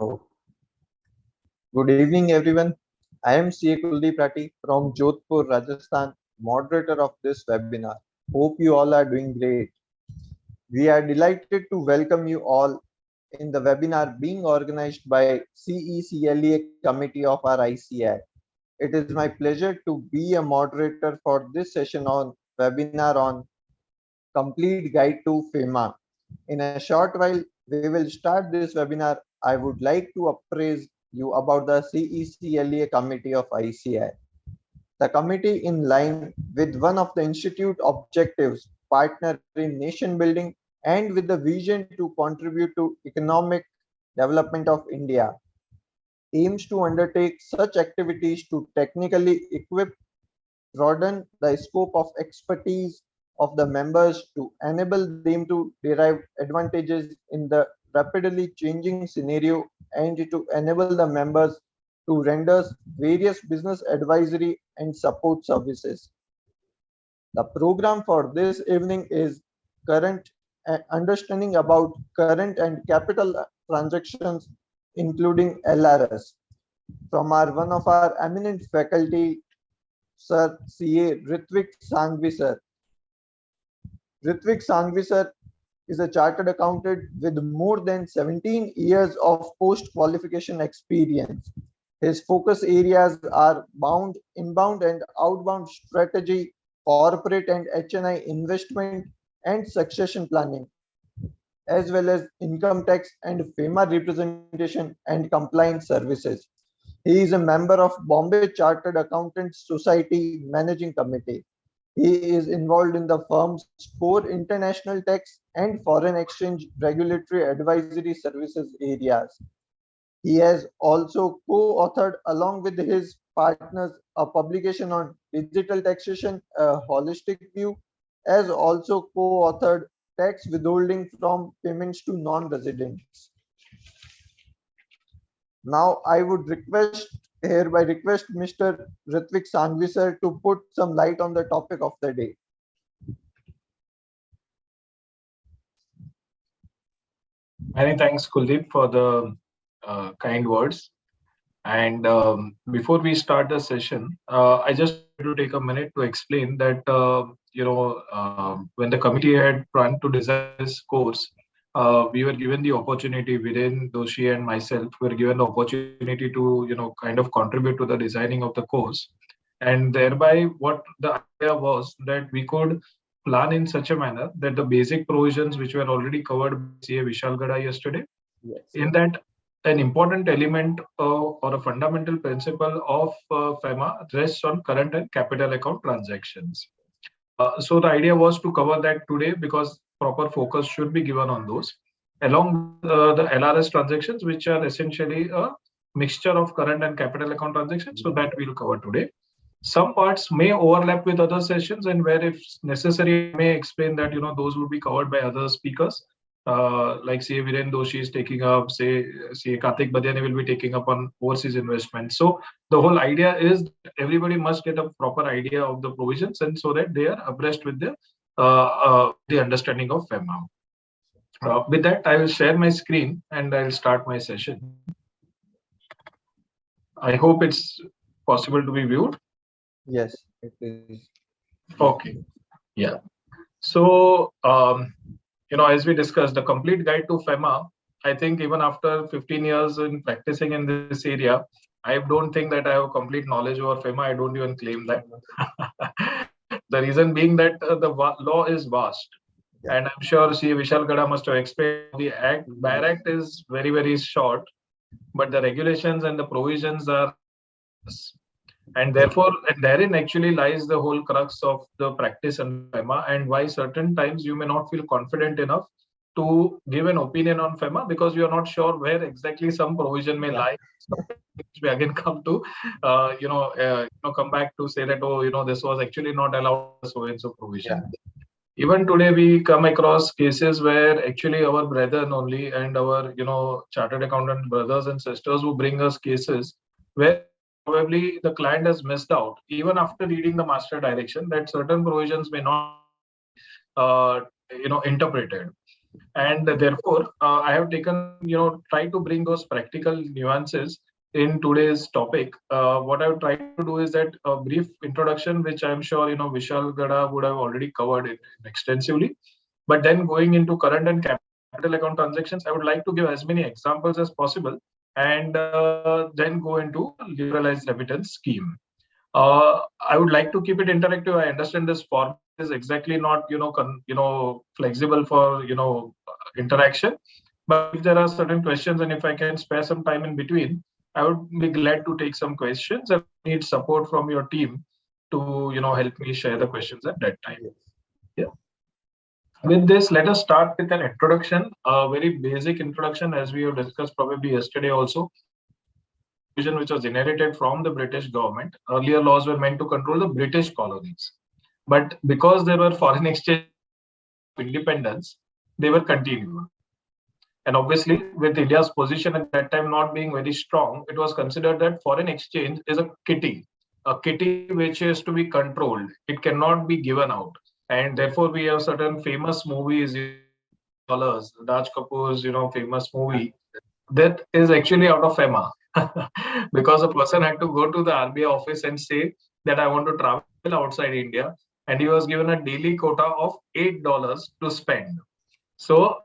Oh, good evening, everyone. I am CA from Jodhpur, Rajasthan, moderator of this webinar. Hope you all are doing great. We are delighted to welcome you all in the webinar being organized by CECLA committee of our ICAI. It is my pleasure to be a moderator for this session on webinar on Complete Guide to FEMA. In a short while, we will start this webinar. I would like to appraise you about the CECLA committee of ICI. The committee, in line with one of the institute objectives, partner in nation building and with the vision to contribute to economic development of India, aims to undertake such activities to technically equip, broaden the scope of expertise of the members to enable them to derive advantages in the rapidly changing scenario and to enable the members to render various business advisory and support services. The program for this evening is current understanding about current and capital transactions, including LRS, from our one of our eminent faculty, Sir CA Ritvik Sanghvi sir. Ritvik Sanghvi sir is a chartered accountant with more than 17 years of post-qualification experience. His focus areas are inbound and outbound strategy, corporate and HNI investment and succession planning, as well as income tax and FEMA representation and compliance services. He is a member of Bombay Chartered Accountants Society Managing Committee. He is involved in the firm's core international tax and foreign exchange regulatory advisory services areas. He has also co-authored along with his partners a publication on digital taxation, a holistic view, as also co-authored tax withholding from payments to non-residents. Now I would hereby request Mr. Ritvik Sanghvi sir to put some light on the topic of the day. Many thanks, Kuldeep, for the kind words. And before we start the session, I just want to take a minute to explain that when the committee had planned to design this course, we were given the opportunity, Viren Doshi and myself were given the opportunity to kind of contribute to the designing of the course, and thereby what the idea was that we could plan in such a manner that the basic provisions which were already covered by CA Vishal Gada yesterday, yes, in that an important element or a fundamental principle of FEMA rests on current and capital account transactions. So the idea was to cover that today because proper focus should be given on those, along with the LRS transactions, which are essentially a mixture of current and capital account transactions. So that we'll cover today. Some parts may overlap with other sessions, and where if necessary, I may explain that those will be covered by other speakers. Like say Viren Doshi is taking up, say Karthik Badiani will be taking up on overseas investment. So the whole idea is that everybody must get a proper idea of the provisions, and so that they are abreast with the understanding of FEMA. With that, I will share my screen and I will start my session. I hope it's possible to be viewed. Yes, it is. Okay. Yeah. So as we discussed, the complete guide to FEMA, I think even after 15 years in practicing in this area, I don't think that I have complete knowledge over FEMA. I don't even claim that. The reason being that the law is vast. Yeah. And I'm sure C. Vishal Gada must have explained the Act. Bare Act is very, very short, but the regulations and the provisions are, and therefore therein actually lies the whole crux of the practice in FEMA, and why certain times you may not feel confident enough to give an opinion on FEMA because you are not sure where exactly some provision may lie. We again come to come back to say that this was actually not allowed so and so provision. Yeah. Even today we come across cases where actually our brethren only and our chartered accountant brothers and sisters who bring us cases where probably the client has missed out even after reading the master direction that certain provisions may not interpreted. And therefore, I have taken, try to bring those practical nuances in today's topic. What I would try to do is that a brief introduction, which I'm sure, Vishal Gada would have already covered it extensively. But then going into current and capital account transactions, I would like to give as many examples as possible, and then go into liberalized remittance scheme. I would like to keep it interactive. I understand this format is exactly not, flexible for, interaction. But if there are certain questions and if I can spare some time in between, I would be glad to take some questions and need support from your team to, help me share the questions at that time. Yes. Yeah. With this, let us start with an introduction, a very basic introduction, as we have discussed probably yesterday also. This is a provision which was inherited from the British government. Earlier laws were meant to control the British colonies. But because there were foreign exchange of independence, they were continued. And obviously, with India's position at that time not being very strong, it was considered that foreign exchange is a kitty which is to be controlled. It cannot be given out. And therefore, we have certain famous movies, $1 billion, Raj Kapoor's, famous movie that is actually out of FEMA because a person had to go to the RBI office and say that I want to travel outside India, and he was given a daily quota of $8 to spend. So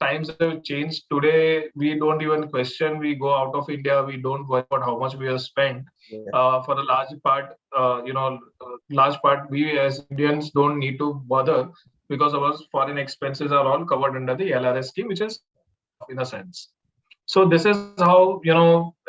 times have changed. Today, we don't even question. We go out of India. We don't worry about how much we have spent. Yes. For a large part, large part, we as Indians don't need to bother because our foreign expenses are all covered under the LRS scheme, which is enough in a sense. So this is how,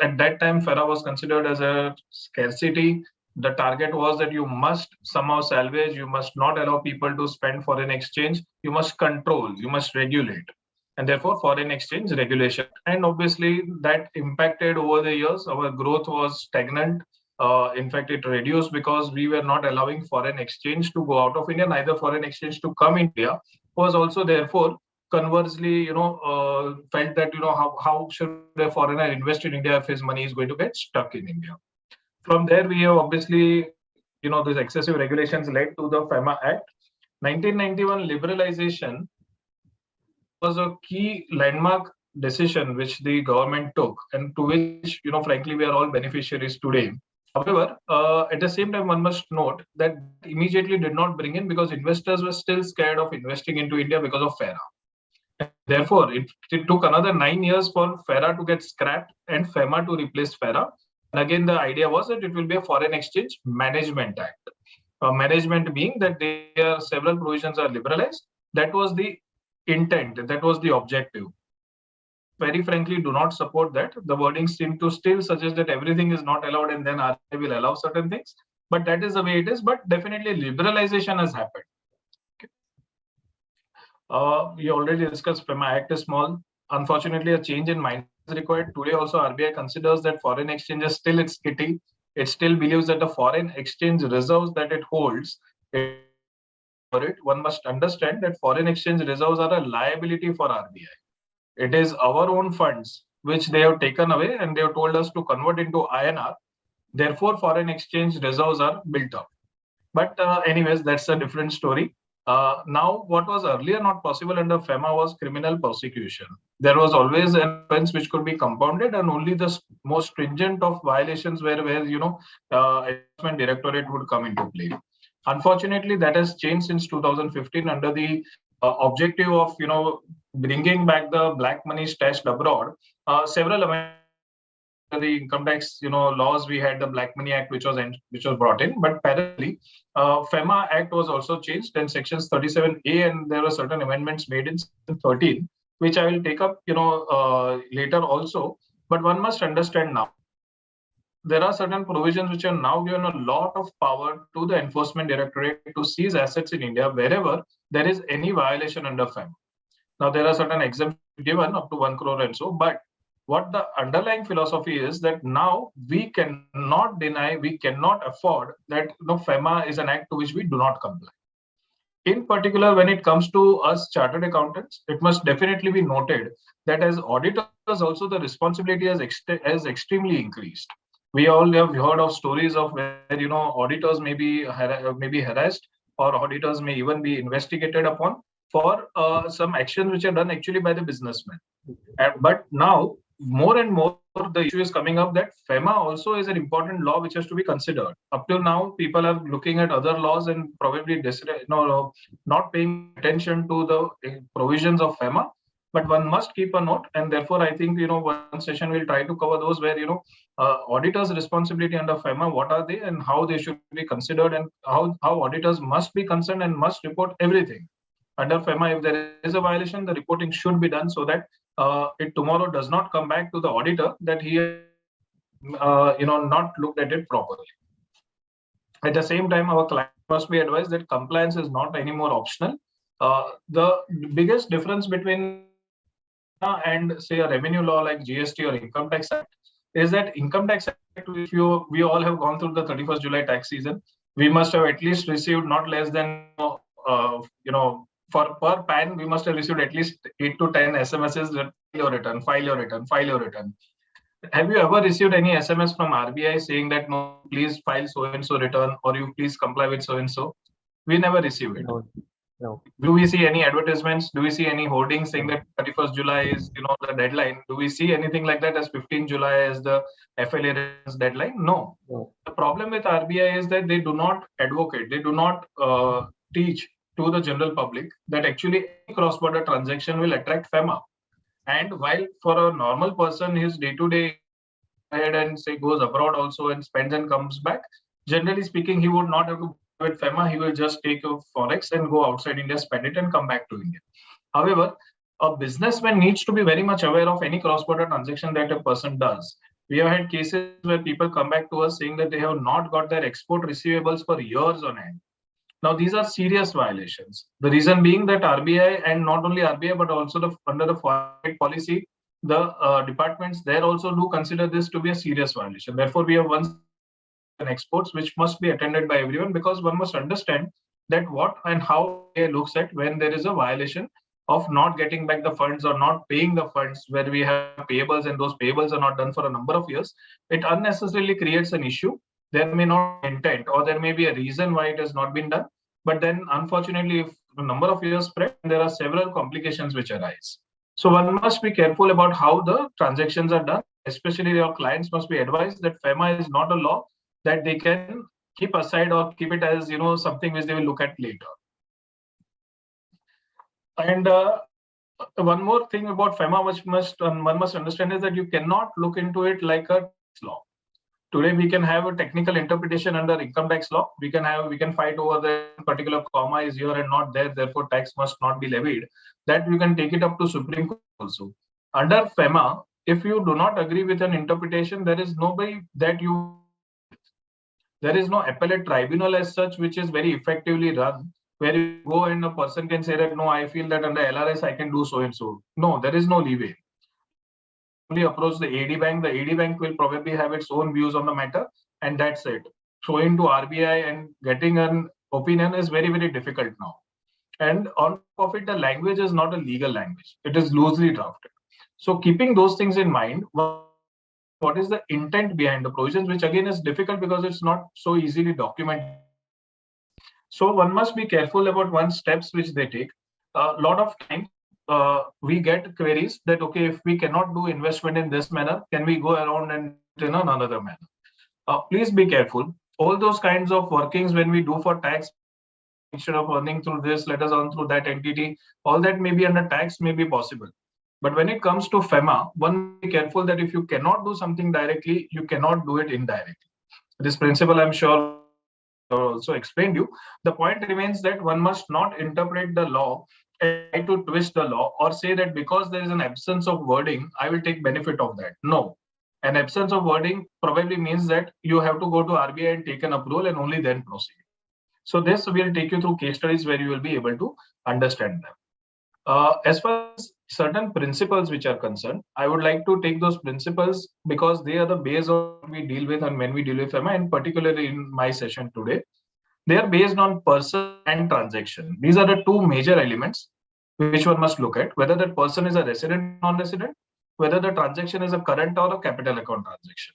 at that time FERA was considered as a scarcity. The target was that you must somehow salvage, you must not allow people to spend foreign exchange, you must control, you must regulate. And therefore foreign exchange regulation. And obviously that impacted over the years. Our growth was stagnant. In fact, it reduced because we were not allowing foreign exchange to go out of India, neither foreign exchange to come in India. Was also therefore conversely, felt that, how should a foreigner invest in India if his money is going to get stuck in India? From there, we have obviously, these excessive regulations led to the FEMA Act. 1991 liberalization was a key landmark decision which the government took, and to which, frankly, we are all beneficiaries today. However, at the same time, one must note that immediately did not bring in because investors were still scared of investing into India because of FERA. Therefore, it took another 9 years for FERA to get scrapped and FEMA to replace FERA. And again, the idea was that it will be a Foreign Exchange Management Act. Management being that there are several provisions are liberalized. That was the intent, that was the objective. Very frankly, do not support that. The wording seems to still suggest that everything is not allowed and then RBI will allow certain things. But that is the way it is. But definitely liberalization has happened. We already discussed FEMA Act is small. Unfortunately, a change in mind is required. Today also RBI considers that foreign exchange is still its kitty. It still believes that the foreign exchange reserves that it holds, one must understand that foreign exchange reserves are a liability for RBI. It is our own funds which they have taken away and they have told us to convert into INR. Therefore, foreign exchange reserves are built up. But anyways, that's a different story. Now, what was earlier not possible under FEMA was criminal prosecution. There was always an offense which could be compounded, and only the most stringent of violations where enforcement directorate would come into play. Unfortunately, that has changed since 2015 under the objective of bringing back the black money stashed abroad. Several amendments the income tax laws, we had the Black Money Act which was brought in, but parallelly FEMA Act was also changed and sections 37A, and there were certain amendments made in section 13 which I will take up later also. But one must understand now there are certain provisions which are now given a lot of power to the enforcement directorate to seize assets in India wherever there is any violation under FEMA. Now there are certain exemptions given up to 1 crore and so, but what the underlying philosophy is that now we cannot deny, we cannot afford that FEMA is an act to which we do not comply. In particular, when it comes to us chartered accountants, it must definitely be noted that as auditors also the responsibility has extremely increased. We all have heard of stories of where auditors may be harassed or auditors may even be investigated upon for some actions which are done actually by the businessman. But now, more and more, the issue is coming up that FEMA also is an important law which has to be considered. Up till now, people are looking at other laws and probably not paying attention to the provisions of FEMA. But one must keep a note, and therefore, I think one session will try to cover those where auditors' responsibility under FEMA, what are they, and how they should be considered, and how auditors must be concerned and must report everything under FEMA. If there is a violation, the reporting should be done so that it tomorrow does not come back to the auditor that he has not looked at it properly. At the same time, our client must be advised that compliance is not anymore optional. The biggest difference between and say a revenue law like GST or Income Tax Act is that Income Tax Act, which we all have gone through the 31st July tax season, we must have at least received not less than for per PAN, we must have received at least 8 to 10 SMSs that file your return, file your return, file your return. Have you ever received any SMS from RBI saying that no, please file so and so return, or you please comply with so and so? We never receive it. No. Do we see any advertisements? Do we see any hoardings saying that 31st July is the deadline? Do we see anything like that as 15th July as the FLA deadline? No. The problem with RBI is that they do not advocate, they do not teach to the general public that actually any cross-border transaction will attract FEMA. And while for a normal person, his day-to-day ahead and say goes abroad also and spends and comes back, generally speaking, he would not have to with FEMA. He will just take a forex and go outside India, spend it, and come back to India. However, a businessman needs to be very much aware of any cross-border transaction that a person does. We have had cases where people come back to us saying that they have not got their export receivables for years on end. Now, these are serious violations. The reason being that RBI, and not only RBI, but also under the foreign policy, the departments there also do consider this to be a serious violation. Therefore, we have one exports which must be attended by everyone, because one must understand that what and how it looks at when there is a violation of not getting back the funds or not paying the funds, where we have payables and those payables are not done for a number of years. It unnecessarily creates an issue. There may not be intent, or there may be a reason why it has not been done. But then, unfortunately, if the number of years spread, there are several complications which arise. So one must be careful about how the transactions are done. Especially your clients must be advised that FEMA is not a law that they can keep aside or keep it as something which they will look at later. And one more thing about FEMA which one must understand is that you cannot look into it like a law. Today we can have a technical interpretation under income tax law. We can fight over the particular comma is here and not there, therefore tax must not be levied. That you can take it up to Supreme Court also. Under FEMA, if you do not agree with an interpretation, there is nobody that there is no appellate tribunal as such which is very effectively run, where you go and a person can say that no, I feel that under LRS I can do so and so. No, there is no leeway. Only approach the AD bank. The AD bank will probably have its own views on the matter, and that's it. Showing to RBI and getting an opinion is very, very difficult now. And on top of it, the language is not a legal language. It is loosely drafted. So keeping those things in mind, what is the intent behind the provisions, which again is difficult because it's not so easily documented. So one must be careful about one steps which they take. A lot of times we get queries that, okay, if we cannot do investment in this manner, can we go around and in another manner? Please be careful. All those kinds of workings when we do for tax, instead of earning through this, let us earn through that entity, all that may be under tax, may be possible. But when it comes to FEMA, one must be careful that if you cannot do something directly, you cannot do it indirectly. This principle, I'm sure, also explained you. The point remains that one must not interpret the law and try to twist the law or say that because there is an absence of wording, I will take benefit of that. No. An absence of wording probably means that you have to go to RBI and take an approval and only then proceed. So this will take you through case studies where you will be able to understand them. As far as certain principles which are concerned, I would like to take those principles because they are the base of what we deal with and when we deal with FEMA, and particularly in my session today. They are based on person and transaction. These are the two major elements which one must look at, whether that person is a resident or non-resident, whether the transaction is a current or a capital account transaction.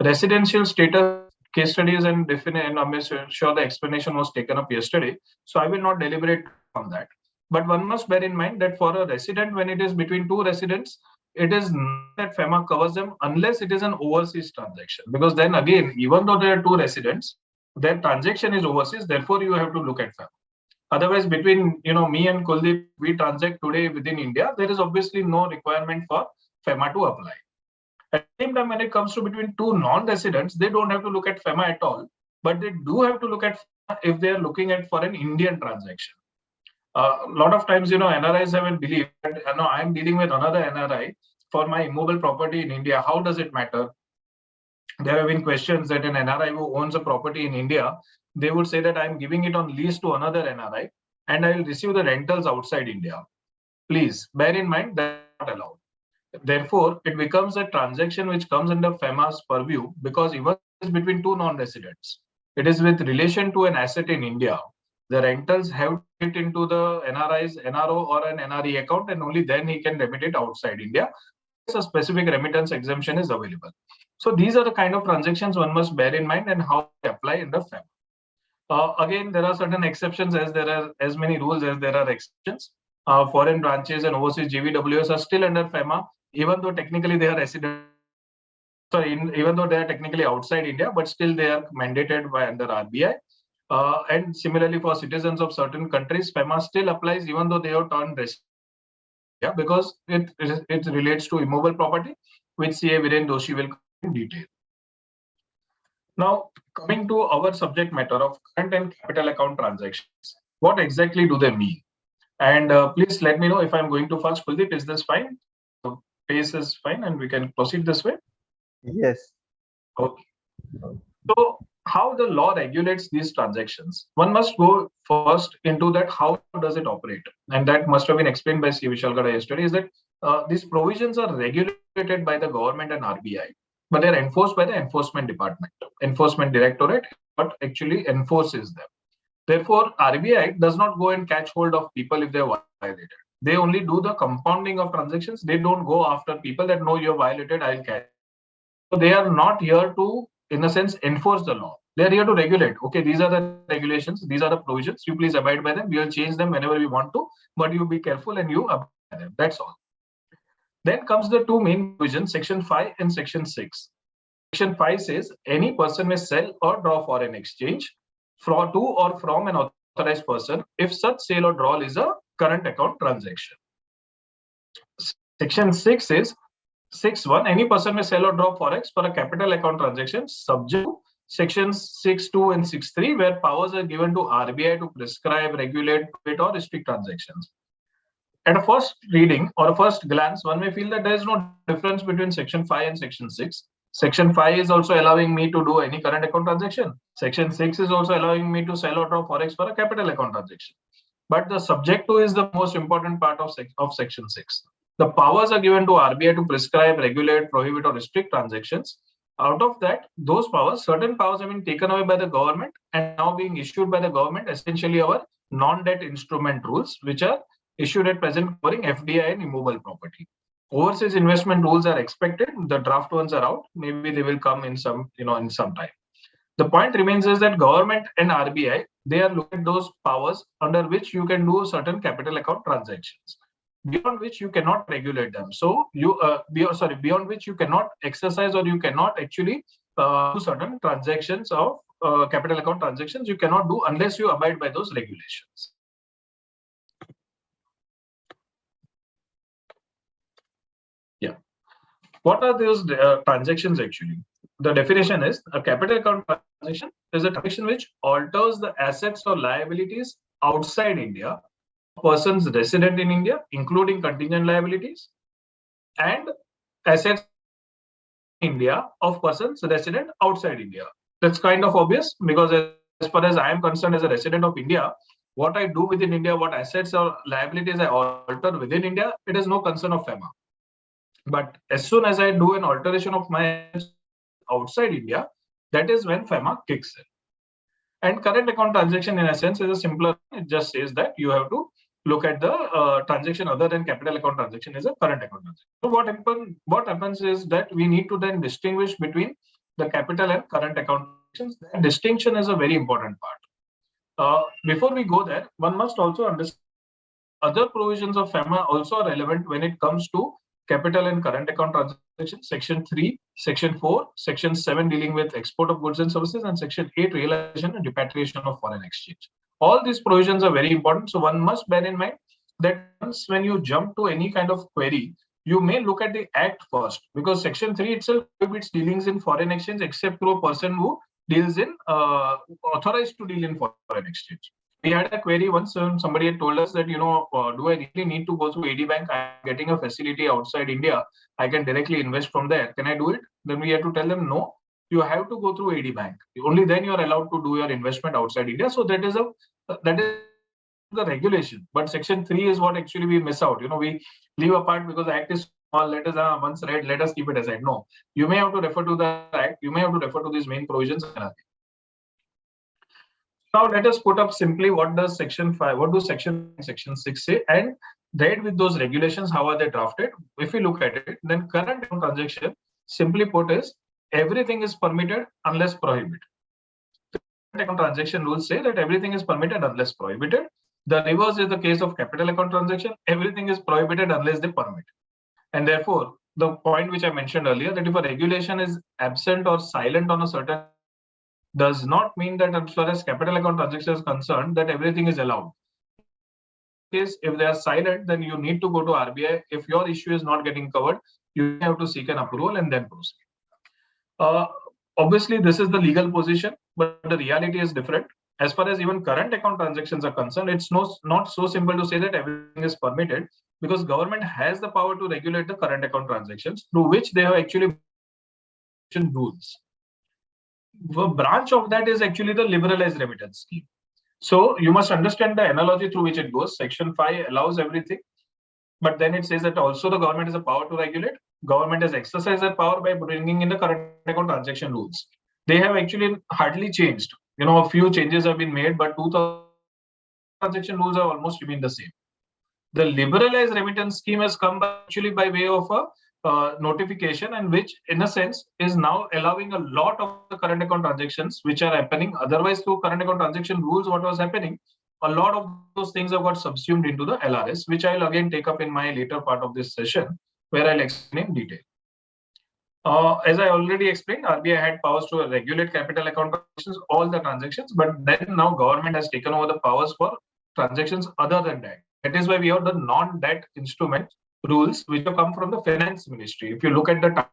Residential status case studies and I'm sure the explanation was taken up yesterday, so I will not deliberate on that. But one must bear in mind that for a resident, when it is between two residents, it is not that FEMA covers them unless it is an overseas transaction. Because then again, even though there are two residents, their transaction is overseas, therefore you have to look at FEMA. Otherwise, between me and Kuldeep, we transact today within India, there is obviously no requirement for FEMA to apply. At the same time, when it comes to between two non-residents, they don't have to look at FEMA at all, but they do have to look at FEMA if they are looking at for an Indian transaction. A lot of times, NRIs have a belief that I'm dealing with another NRI for my immovable property in India. How does it matter? There have been questions that an NRI who owns a property in India, they would say that I'm giving it on lease to another NRI and I will receive the rentals outside India. Please bear in mind that's not allowed. Therefore, it becomes a transaction which comes under FEMA's purview because even between two non-residents, it is with relation to an asset in India. The rentals have to get into the NRI's NRO or an NRE account, and only then he can remit it outside India. A specific remittance exemption is available. So these are the kind of transactions one must bear in mind and how they apply in the FEMA. Again, there are certain exceptions as there are as many rules as there are exceptions. Foreign branches and overseas GVWs are still under FEMA, even though technically they are resident. Sorry, even though they are technically outside India, but still they are mandated by under RBI. And similarly, for citizens of certain countries, FEMA still applies even though they have turned resident. Yeah, because it relates to immovable property, which CA Viren Doshi will cover in detail. Now, coming to our subject matter of current and capital account transactions, what exactly do they mean? And please let me know if I'm going too fast. Kuldeep, is this fine? The pace is fine and we can proceed this way? Yes. Okay. So, how the law regulates these transactions? One must go first into that how does it operate? And that must have been explained by C. Vishalgada yesterday, is that these provisions are regulated by the government and RBI, but they're enforced by the enforcement department. Enforcement directorate what actually enforces them. Therefore, RBI does not go and catch hold of people if they are violated. They only do the compounding of transactions. They don't go after people that know you're violated, I'll catch. So they are not here to, in a sense, enforce the law. They're here to regulate. Okay, these are the regulations, these are the provisions. You please abide by them. We will change them whenever we want to, but you be careful and you abide by them. That's all. Then comes the two main provisions, Section 5 and Section 6. Section 5 says any person may sell or draw foreign exchange to or from an authorized person if such sale or draw is a current account transaction. Section 6 says 6.1, any person may sell or draw forex for a capital account transaction subject to sections 6.2 and 6.3, where powers are given to RBI to prescribe, regulate, prohibit, or restrict transactions. At a first reading or a first glance, one may feel that there is no difference between Section 5 and Section 6. Section 5 is also allowing me to do any current account transaction. Section 6 is also allowing me to sell or draw forex for a capital account transaction. But the subject to is the most important part of Section 6. The powers are given to RBI to prescribe, regulate, prohibit, or restrict transactions. Out of that, those powers, certain powers have been taken away by the government and now being issued by the government, essentially our non-debt instrument rules, which are issued at present covering FDI and immovable property. Overseas investment rules are expected. The draft ones are out. Maybe they will come in some time. The point remains is that government and RBI, they are looking at those powers under which you can do certain capital account transactions, beyond which you cannot regulate them. So beyond which you cannot exercise or you cannot actually do certain transactions of capital account transactions. You cannot do unless you abide by those regulations. Yeah. What are those transactions actually? The definition is a capital account transaction is a transaction which alters the assets or liabilities outside India, persons resident in India, including contingent liabilities, and assets in India of persons resident outside India. That's kind of obvious because as far as I am concerned as a resident of India, what I do within India, what assets or liabilities I alter within India, it is no concern of FEMA. But as soon as I do an alteration of my outside India, that is when FEMA kicks in. And current account transaction, in a sense, is a simpler. It just says that you have to look at the transaction other than capital account transaction is a current account transaction. So what happens is that we need to then distinguish between the capital and current account transactions. That distinction is a very important part. Before we go there, one must also understand other provisions of FEMA also are relevant when it comes to capital and current account transactions. Section 3, Section 4, Section 7 dealing with export of goods and services, and Section 8 realization and repatriation of foreign exchange. All these provisions are very important. So one must bear in mind that once when you jump to any kind of query, you may look at the act first, because Section 3 itself prohibits dealings in foreign exchange except through a person who deals in authorized to deal in foreign exchange. We had a query once, somebody had told us that, do I really need to go through AD Bank? I'm getting a facility outside India. I can directly invest from there. Can I do it? Then we had to tell them, no, you have to go through AD Bank. Only then you are allowed to do your investment outside India. So that is the regulation. But Section 3 is what actually we miss out. We leave apart because the act is small. Let us once read, let us keep it aside. No, you may have to refer to the act. You may have to refer to these main provisions. Now let us put up simply what does Section 5, what do Section 6 say, and read with those regulations, how are they drafted. If we look at it, then current account transaction, simply put, is everything is permitted unless prohibited. The current account transaction rules say that everything is permitted unless prohibited. The reverse is the case of capital account transaction. Everything is prohibited unless they permit. And therefore, the point which I mentioned earlier, that if a regulation is absent or silent on a certain, does not mean that as far as capital account transaction is concerned, that everything is allowed. If they are silent, then you need to go to RBI. If your issue is not getting covered, you have to seek an approval and then proceed. Obviously, this is the legal position, but the reality is different. As far as even current account transactions are concerned, it's not so simple to say that everything is permitted, because government has the power to regulate the current account transactions, through which they have actually rules. A branch of that is actually the liberalized remittance scheme. So you must understand the analogy through which it goes. Section 5 allows everything, but then it says that also the government has a power to regulate. Government has exercised that power by bringing in the current account transaction rules. They have actually hardly changed. A few changes have been made, but 2000 transaction rules have almost remained the same. The liberalized remittance scheme has come actually by way of a notification, and which in a sense is now allowing a lot of the current account transactions which are happening otherwise through current account transaction rules. What was happening, a lot of those things have got subsumed into the LRS, which I'll again take up in my later part of this session, where I'll explain in detail. As I already explained, RBI had powers to regulate capital account transactions, all the transactions, but then now government has taken over the powers for transactions other than that. That is why we have the non-debt instrument rules, which have come from the Finance Ministry. If you look at the,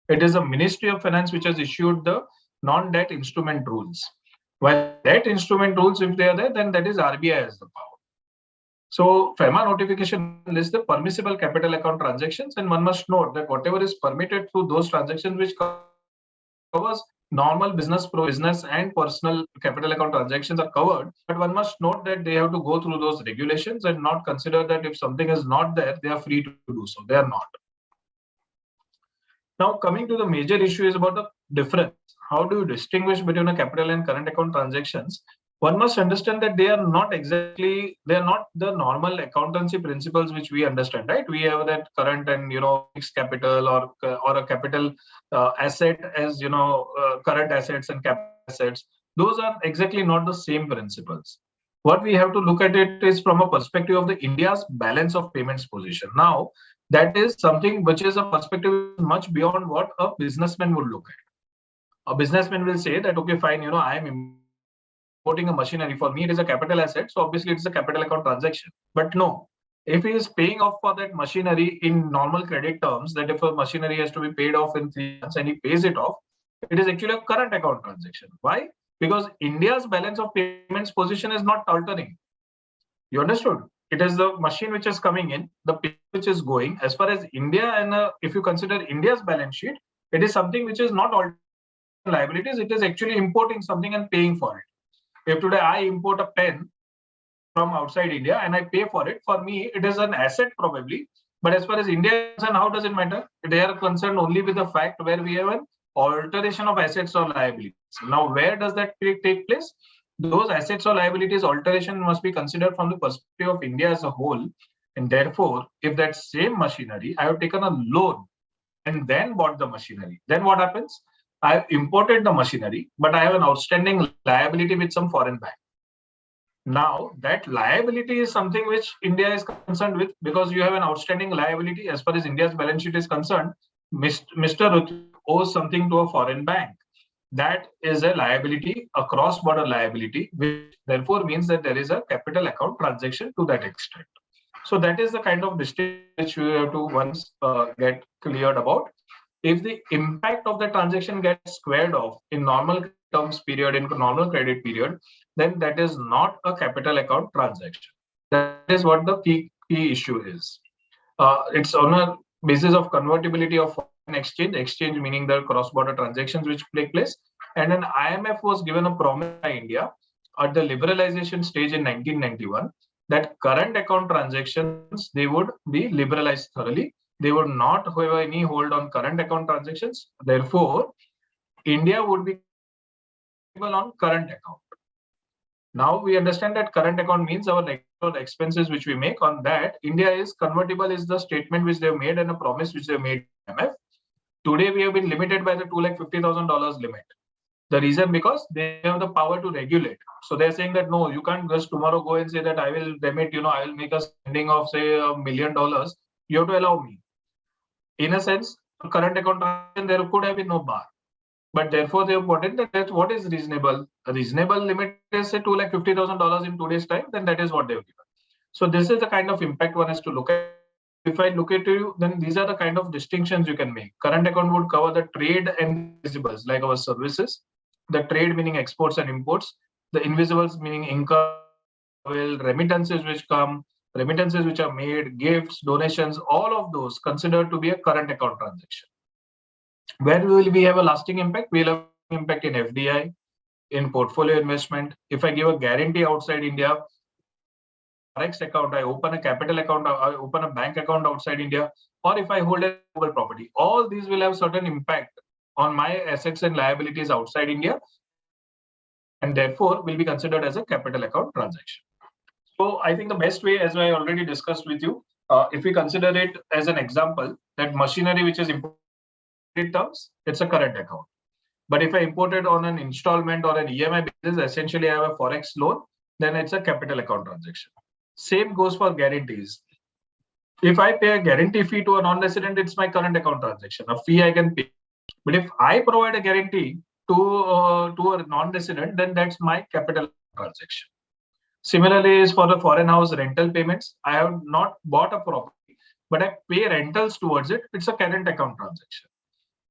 it is the Ministry of Finance which has issued the non-debt instrument rules. While debt instrument rules, if they are there, then that is RBI has the power. So FEMA notification lists the permissible capital account transactions, and one must note that whatever is permitted through those transactions which covers normal business and personal capital account transactions are covered, but one must note that they have to go through those regulations and not consider that if something is not there, they are free to do so. They are not. Now, coming to the major issue is about the difference. How do you distinguish between a capital and current account transactions? One must understand that they are not the normal accountancy principles which we understand, right? We have that current and fixed capital or a capital asset as current assets and capital assets. Those are exactly not the same principles. What we have to look at it is from a perspective of the India's balance of payments position. Now, that is something which is a perspective much beyond what a businessman would look at. A businessman will say that, okay, fine, I am importing a machinery. For me, it is a capital asset, so obviously it's a capital account transaction. But no, if he is paying off for that machinery in normal credit terms, that if a machinery has to be paid off in 3 months and he pays it off, it is actually a current account transaction. Why? Because India's balance of payments position is not altering. You understood? It is the machine which is coming in, the payment which is going. As far as India, and if you consider India's balance sheet, it is something which is not altering liabilities. It is actually importing something and paying for it. If today I import a pen from outside India and I pay for it, for me, it is an asset probably. But as far as India is concerned, how does it matter? They are concerned only with the fact where we have an alteration of assets or liabilities. Now, where does that take place? Those assets or liabilities alteration must be considered from the perspective of India as a whole. And therefore, if that same machinery, I have taken a loan and then bought the machinery, then what happens? I have imported the machinery, but I have an outstanding liability with some foreign bank. Now, that liability is something which India is concerned with, because you have an outstanding liability as far as India's balance sheet is concerned. Mr. Rutik owes something to a foreign bank. That is a liability, a cross-border liability, which therefore means that there is a capital account transaction to that extent. So that is the kind of distinction which we have to once get cleared about. If the impact of the transaction gets squared off in normal terms period, in normal credit period, then that is not a capital account transaction. That is what the key issue is. It's on a basis of convertibility of foreign exchange meaning the cross-border transactions which take place. And an IMF was given a promise by India at the liberalization stage in 1991 that current account transactions, they would be liberalized thoroughly. They would not have any hold on current account transactions. Therefore, India would be on current account. Now we understand that current account means our regular expenses which we make. On that, India is convertible is the statement which they've made and a promise which they made to IMF. Today we have been limited by the $250,000 limit. The reason, because they have the power to regulate. So they're saying that no, you can't just tomorrow go and say that I will remit, I will make a spending of say $1 million. You have to allow me. In a sense, current account transaction, there could have been no bar. But therefore, they have put in that what is reasonable. A reasonable limit is say $250,000 in today's time, then that is what they have given. So this is the kind of impact one has to look at. If I look at you, then these are the kind of distinctions you can make. Current account would cover the trade and invisibles, like our services. The trade meaning exports and imports. The invisibles meaning income, remittances which come, remittances which are made, gifts, donations, all of those considered to be a current account transaction. Where will we have a lasting impact? We'll have impact in FDI, in portfolio investment. If I give a guarantee outside India, Forex account, I open a capital account, I open a bank account outside India, or if I hold a immovable property, all these will have certain impact on my assets and liabilities outside India, and therefore will be considered as a capital account transaction. So I think the best way, as I already discussed with you, if we consider it as an example, that machinery which is imported terms, it's a current account. But if I import it on an installment or an EMI basis, essentially I have a Forex loan, then it's a capital account transaction. Same goes for guarantees. If I pay a guarantee fee to a non-resident, it's my current account transaction. A fee I can pay. But if I provide a guarantee to a non-resident, then that's my capital transaction. Similarly, is for the foreign house rental payments. I have not bought a property, but I pay rentals towards it. It's a current account transaction.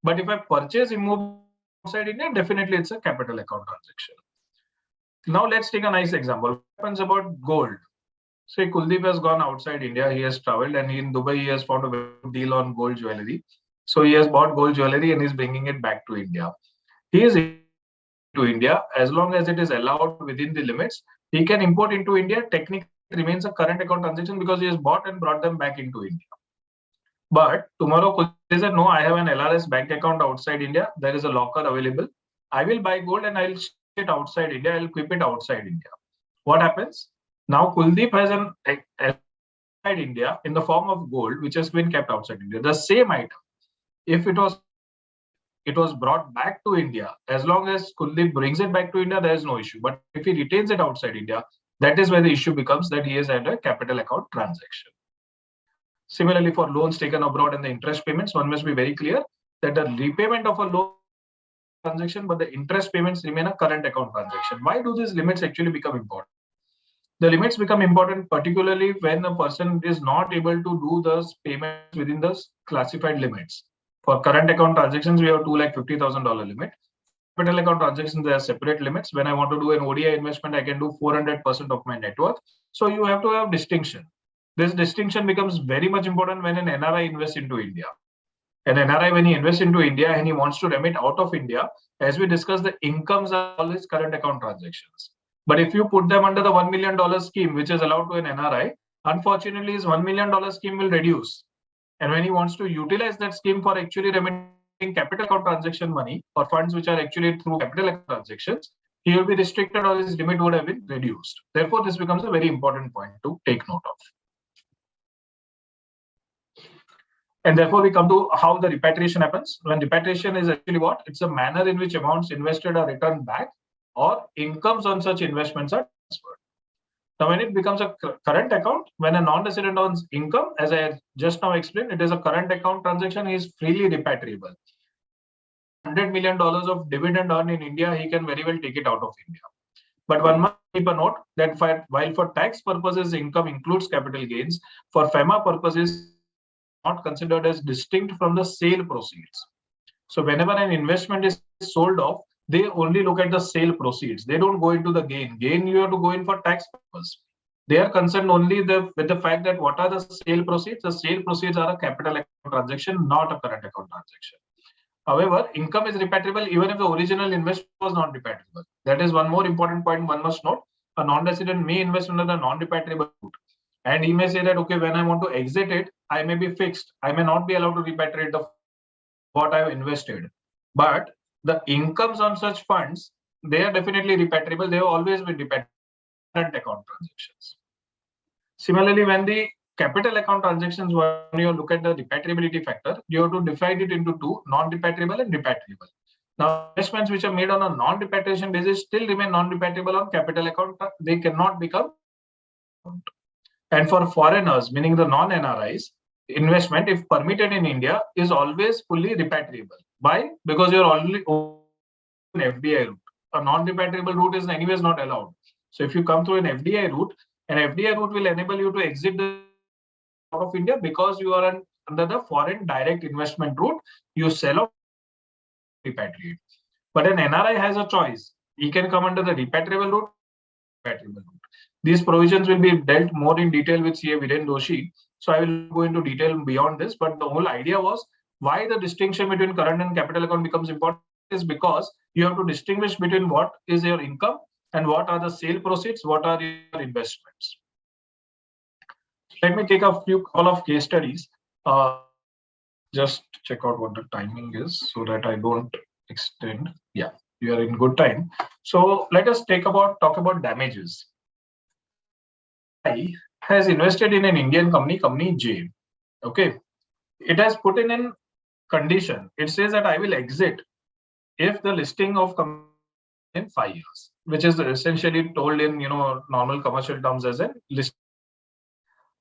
But if I purchase immovable outside India, definitely it's a capital account transaction. Now let's take a nice example. What happens about gold? Say Kuldeep has gone outside India, he has traveled, and in Dubai he has found a very good deal on gold jewelry. So he has bought gold jewelry and is bringing it back to India. He is to India, as long as it is allowed within the limits, he can import into India. Technically, it remains a current account transaction because he has bought and brought them back into India. But tomorrow, Kuldeep says, no, I have an LRS bank account outside India. There is a locker available. I will buy gold and I'll ship it outside India. I'll keep it outside India. What happens? Now Kuldeep has an outside India in the form of gold, which has been kept outside India. The same item, if it was brought back to India, as long as Kuldeep brings it back to India, there is no issue. But if he retains it outside India, that is where the issue becomes that he has had a capital account transaction. Similarly, for loans taken abroad and the interest payments, one must be very clear that the repayment of a loan transaction, but the interest payments remain a current account transaction. Why do these limits actually become important? The limits become important particularly when a person is not able to do those payments within the classified limits. For current account transactions, we have $250,000 limit. Capital account transactions, there are separate limits. When I want to do an ODI investment, I can do 400% of my net worth. So you have to have distinction. This distinction becomes very much important when an NRI invests into India. An NRI, when he invests into India and he wants to remit out of India, as we discussed, the incomes are all his current account transactions. But if you put them under the $1 million scheme, which is allowed to an NRI, unfortunately, his $1 million scheme will reduce. And when he wants to utilize that scheme for actually remitting capital account transaction money or funds which are actually through capital account transactions, he will be restricted or his limit would have been reduced. Therefore, this becomes a very important point to take note of. And therefore, we come to how the repatriation happens. When repatriation is actually what? It's a manner in which amounts invested are returned back or incomes on such investments are transferred. Now, when it becomes a current account, when a non-resident earns income, as I just now explained, it is a current account transaction, is freely repatriable. $100 million of dividend earned in India, he can very well take it out of India. But one must keep a note that while for tax purposes, income includes capital gains, for FEMA purposes, not considered as distinct from the sale proceeds. So whenever an investment is sold off, they only look at the sale proceeds. They don't go into the gain. Gain you have to go in for tax purpose. They are concerned only with the fact that what are the sale proceeds? The sale proceeds are a capital account transaction, not a current account transaction. However, income is repatriable even if the original investment was not repatriable. That is one more important point one must note. A non-resident may invest under the non-repatriable route. And he may say that, okay, when I want to exit it, I may be fixed. I may not be allowed to repatriate what I've invested. But the incomes on such funds, they are definitely repatriable. They have always been repatriable current account transactions. Similarly, when the capital account transactions, when you look at the repatriability factor, you have to divide it into two, non-repatriable and repatriable. Now, investments which are made on a non-repatriation basis still remain non-repatriable on capital account. They cannot become. And for foreigners, meaning the non-NRIs, investment, if permitted in India, is always fully repatriable. Why? Because you're only an FDI route. A non-repatriable route is anyways not allowed. So if you come through an FDI route, an FDI route will enable you to exit out of India because you are under the foreign direct investment route. You sell off, repatriate. But an NRI has a choice. He can come under the repatriable route, repatriable route. These provisions will be dealt more in detail with CA Viren Doshi. So I will go into detail beyond this. But the whole idea was why the distinction between current and capital account becomes important is because you have to distinguish between what is your income and what are the sale proceeds, what are your investments. Let me take a couple of case studies. Just check out what the timing is so that I don't extend. Yeah, you are in good time. So let us talk about damages. I has invested in an Indian company J. Okay, it has put in a condition. It says that I will exit if the listing of company in 5 years, which is essentially told in normal commercial terms as a list.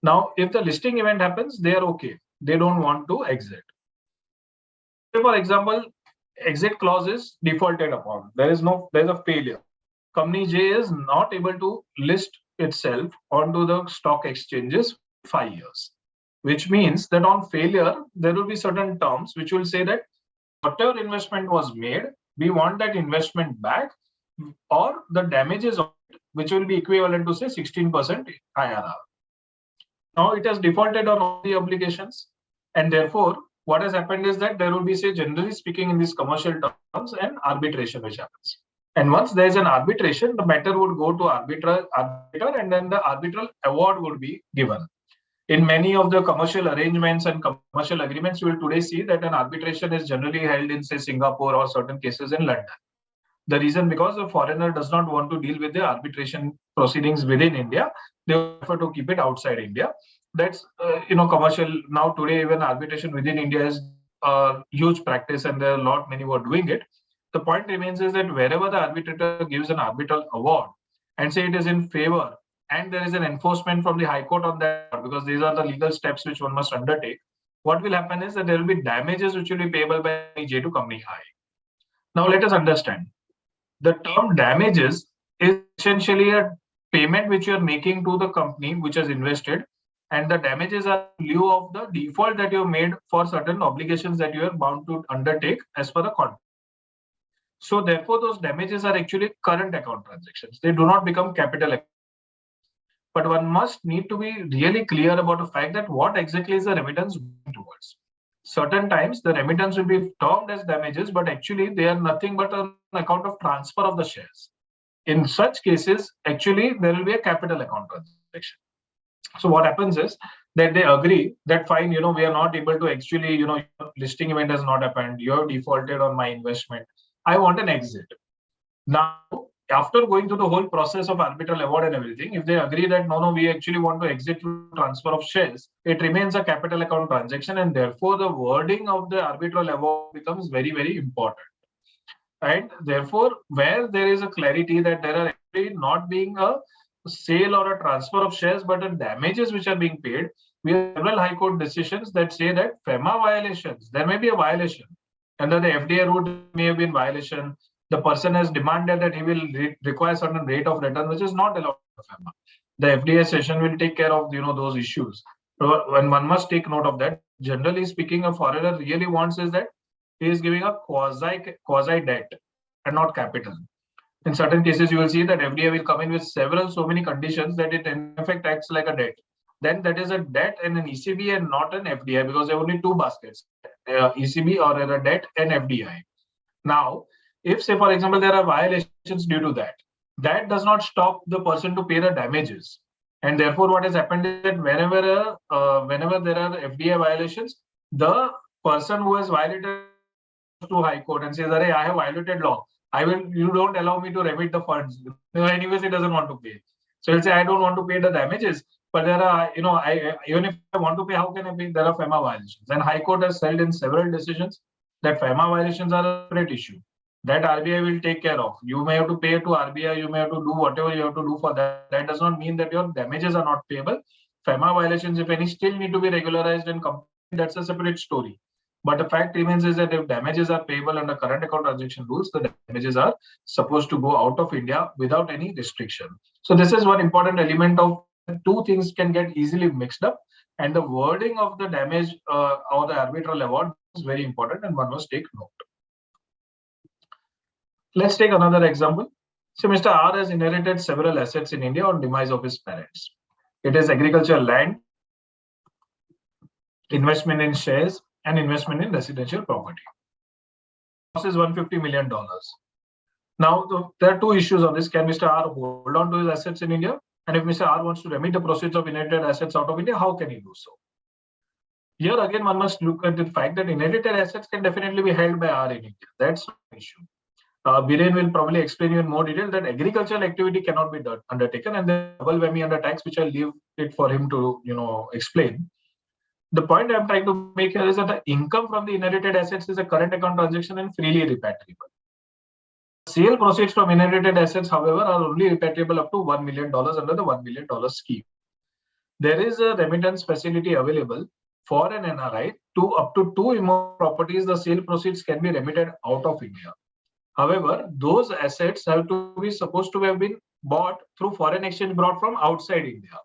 Now, if the listing event happens, they are okay. They don't want to exit. For example, exit clause is defaulted upon. There's a failure. Company J is not able to list itself onto the stock exchanges 5 years, which means that on failure, there will be certain terms which will say that whatever investment was made, we want that investment back, or the damages of it, which will be equivalent to say 16% IRR. Now it has defaulted on all the obligations, and therefore what has happened is that there will be, say, generally speaking, in these commercial terms, an arbitration which happens. And once there is an arbitration, the matter would go to arbiter, and then the arbitral award would be given. In many of the commercial arrangements and commercial agreements, you will today see that an arbitration is generally held in, say, Singapore or certain cases in London. The reason because the foreigner does not want to deal with the arbitration proceedings within India, they prefer to keep it outside India. That's commercial. Now today, even arbitration within India is a huge practice, and there are many who are doing it. The point remains is that wherever the arbitrator gives an arbitral award and say it is in favor, and there is an enforcement from the High Court on that, because these are the legal steps which one must undertake, what will happen is that there will be damages which will be payable by J to company I. Now let us understand. The term damages is essentially a payment which you are making to the company which has invested, and the damages are in lieu of the default that you have made for certain obligations that you are bound to undertake as per the contract. So therefore, those damages are actually current account transactions. They do not become capital account. But one must need to be really clear about the fact that what exactly is the remittance going towards. Certain times the remittance will be termed as damages, but actually they are nothing but an account of transfer of the shares. In such cases, actually there will be a capital account transaction. So what happens is that they agree that fine, we are not able to actually, listing event has not happened. You have defaulted on my investment. I want an exit. Now, after going through the whole process of arbitral award and everything, if they agree that no, we actually want to exit through transfer of shares, it remains a capital account transaction, and therefore the wording of the arbitral award becomes very, very important. And therefore, where there is a clarity that there are actually not being a sale or a transfer of shares, but the damages which are being paid, we have several High Court decisions that say that FEMA violations, there may be a violation. Under the FDA route, may have been violation. The person has demanded that he will require certain rate of return, which is not allowed by FEMA. The FDA session will take care of those issues. So when one must take note of that. Generally speaking, a foreigner really wants is that he is giving a quasi debt and not capital. In certain cases, you will see that FDA will come in with so many conditions that it in effect acts like a debt. Then that is a debt and an ECB and not an FDI, because there are only two baskets, ECB or a debt and FDI. Now, if say for example there are violations due to that, that does not stop the person to pay the damages. And therefore, what has happened is that whenever there are FDI violations, the person who has violated to High Court and says, "Arey, I have violated law. You don't allow me to remit the funds." Anyways, he doesn't want to pay. So he'll say, "I don't want to pay the damages, but there are, even if I want to pay, how can I pay? There are FEMA violations." And High Court has held in several decisions that FEMA violations are a separate issue that RBI will take care of. You may have to pay to RBI, you may have to do whatever you have to do for that. That does not mean that your damages are not payable. FEMA violations, if any, still need to be regularized and that's a separate story. But the fact remains is that if damages are payable under current account transaction rules, the damages are supposed to go out of India without any restriction. So this is one important element of two things can get easily mixed up, and the wording of the damage or the arbitral award is very important, and one must take note. Let's take another example. So Mr. R has inherited several assets in India on demise of his parents. It is agricultural land, investment in shares, and investment in residential property. Loss is $150 million. Now, there are two issues on this. Can Mr. R hold on to his assets in India? And if Mr. R wants to remit the proceeds of inherited assets out of India, how can he do so? Here again, one must look at the fact that inherited assets can definitely be held by R in India. That's an issue. Biren will probably explain you in more detail that agricultural activity cannot be undertaken, and then double whammy under tax, which I'll leave it for him to explain. The point I'm trying to make here is that the income from the inherited assets is a current account transaction and freely repatriable. Sale proceeds from inherited assets, however, are only repatriable up to $1 million under the $1 million scheme. There is a remittance facility available for an NRI to up to 2 immovable properties. The sale proceeds can be remitted out of India. However, those assets have to be supposed to have been bought through foreign exchange brought from outside India.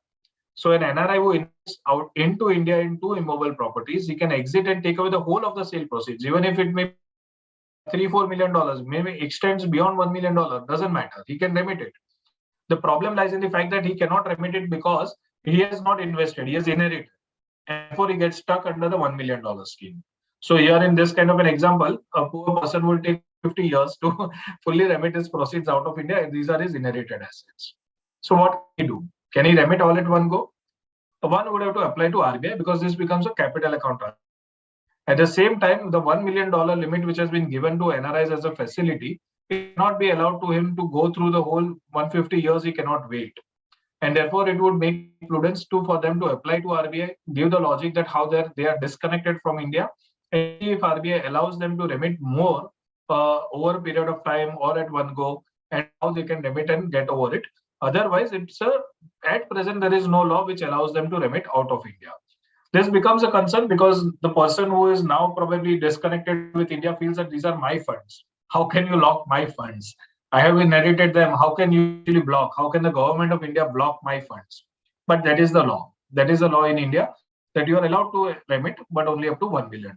So an NRI who invests out into India into immovable properties, he can exit and take away the whole of the sale proceeds, even if it may be $3-4 million, maybe extends beyond $1 million, doesn't matter. He can remit it. The problem lies in the fact that he cannot remit it because he has not invested, he has inherited, and therefore he gets stuck under the $1 million scheme. So here in this kind of an example, a poor person will take 50 years to fully remit his proceeds out of India, and these are his inherited assets. So what can he do? Can he remit all at one go? One would have to apply to RBI because this becomes a capital account. At the same time, the $1 million limit which has been given to NRIs as a facility, it cannot be allowed to him to go through the whole 150 years. He cannot wait. And therefore, it would make prudence for them to apply to RBI, give the logic that how they are disconnected from India, and if RBI allows them to remit more over a period of time or at one go, and how they can remit and get over it. Otherwise, at present, there is no law which allows them to remit out of India. This becomes a concern because the person who is now probably disconnected with India feels that these are my funds. How can you lock my funds? I have inherited them. How can you actually block? How can the government of India block my funds? But that is the law. That is the law in India that you are allowed to remit, but only up to $1 million.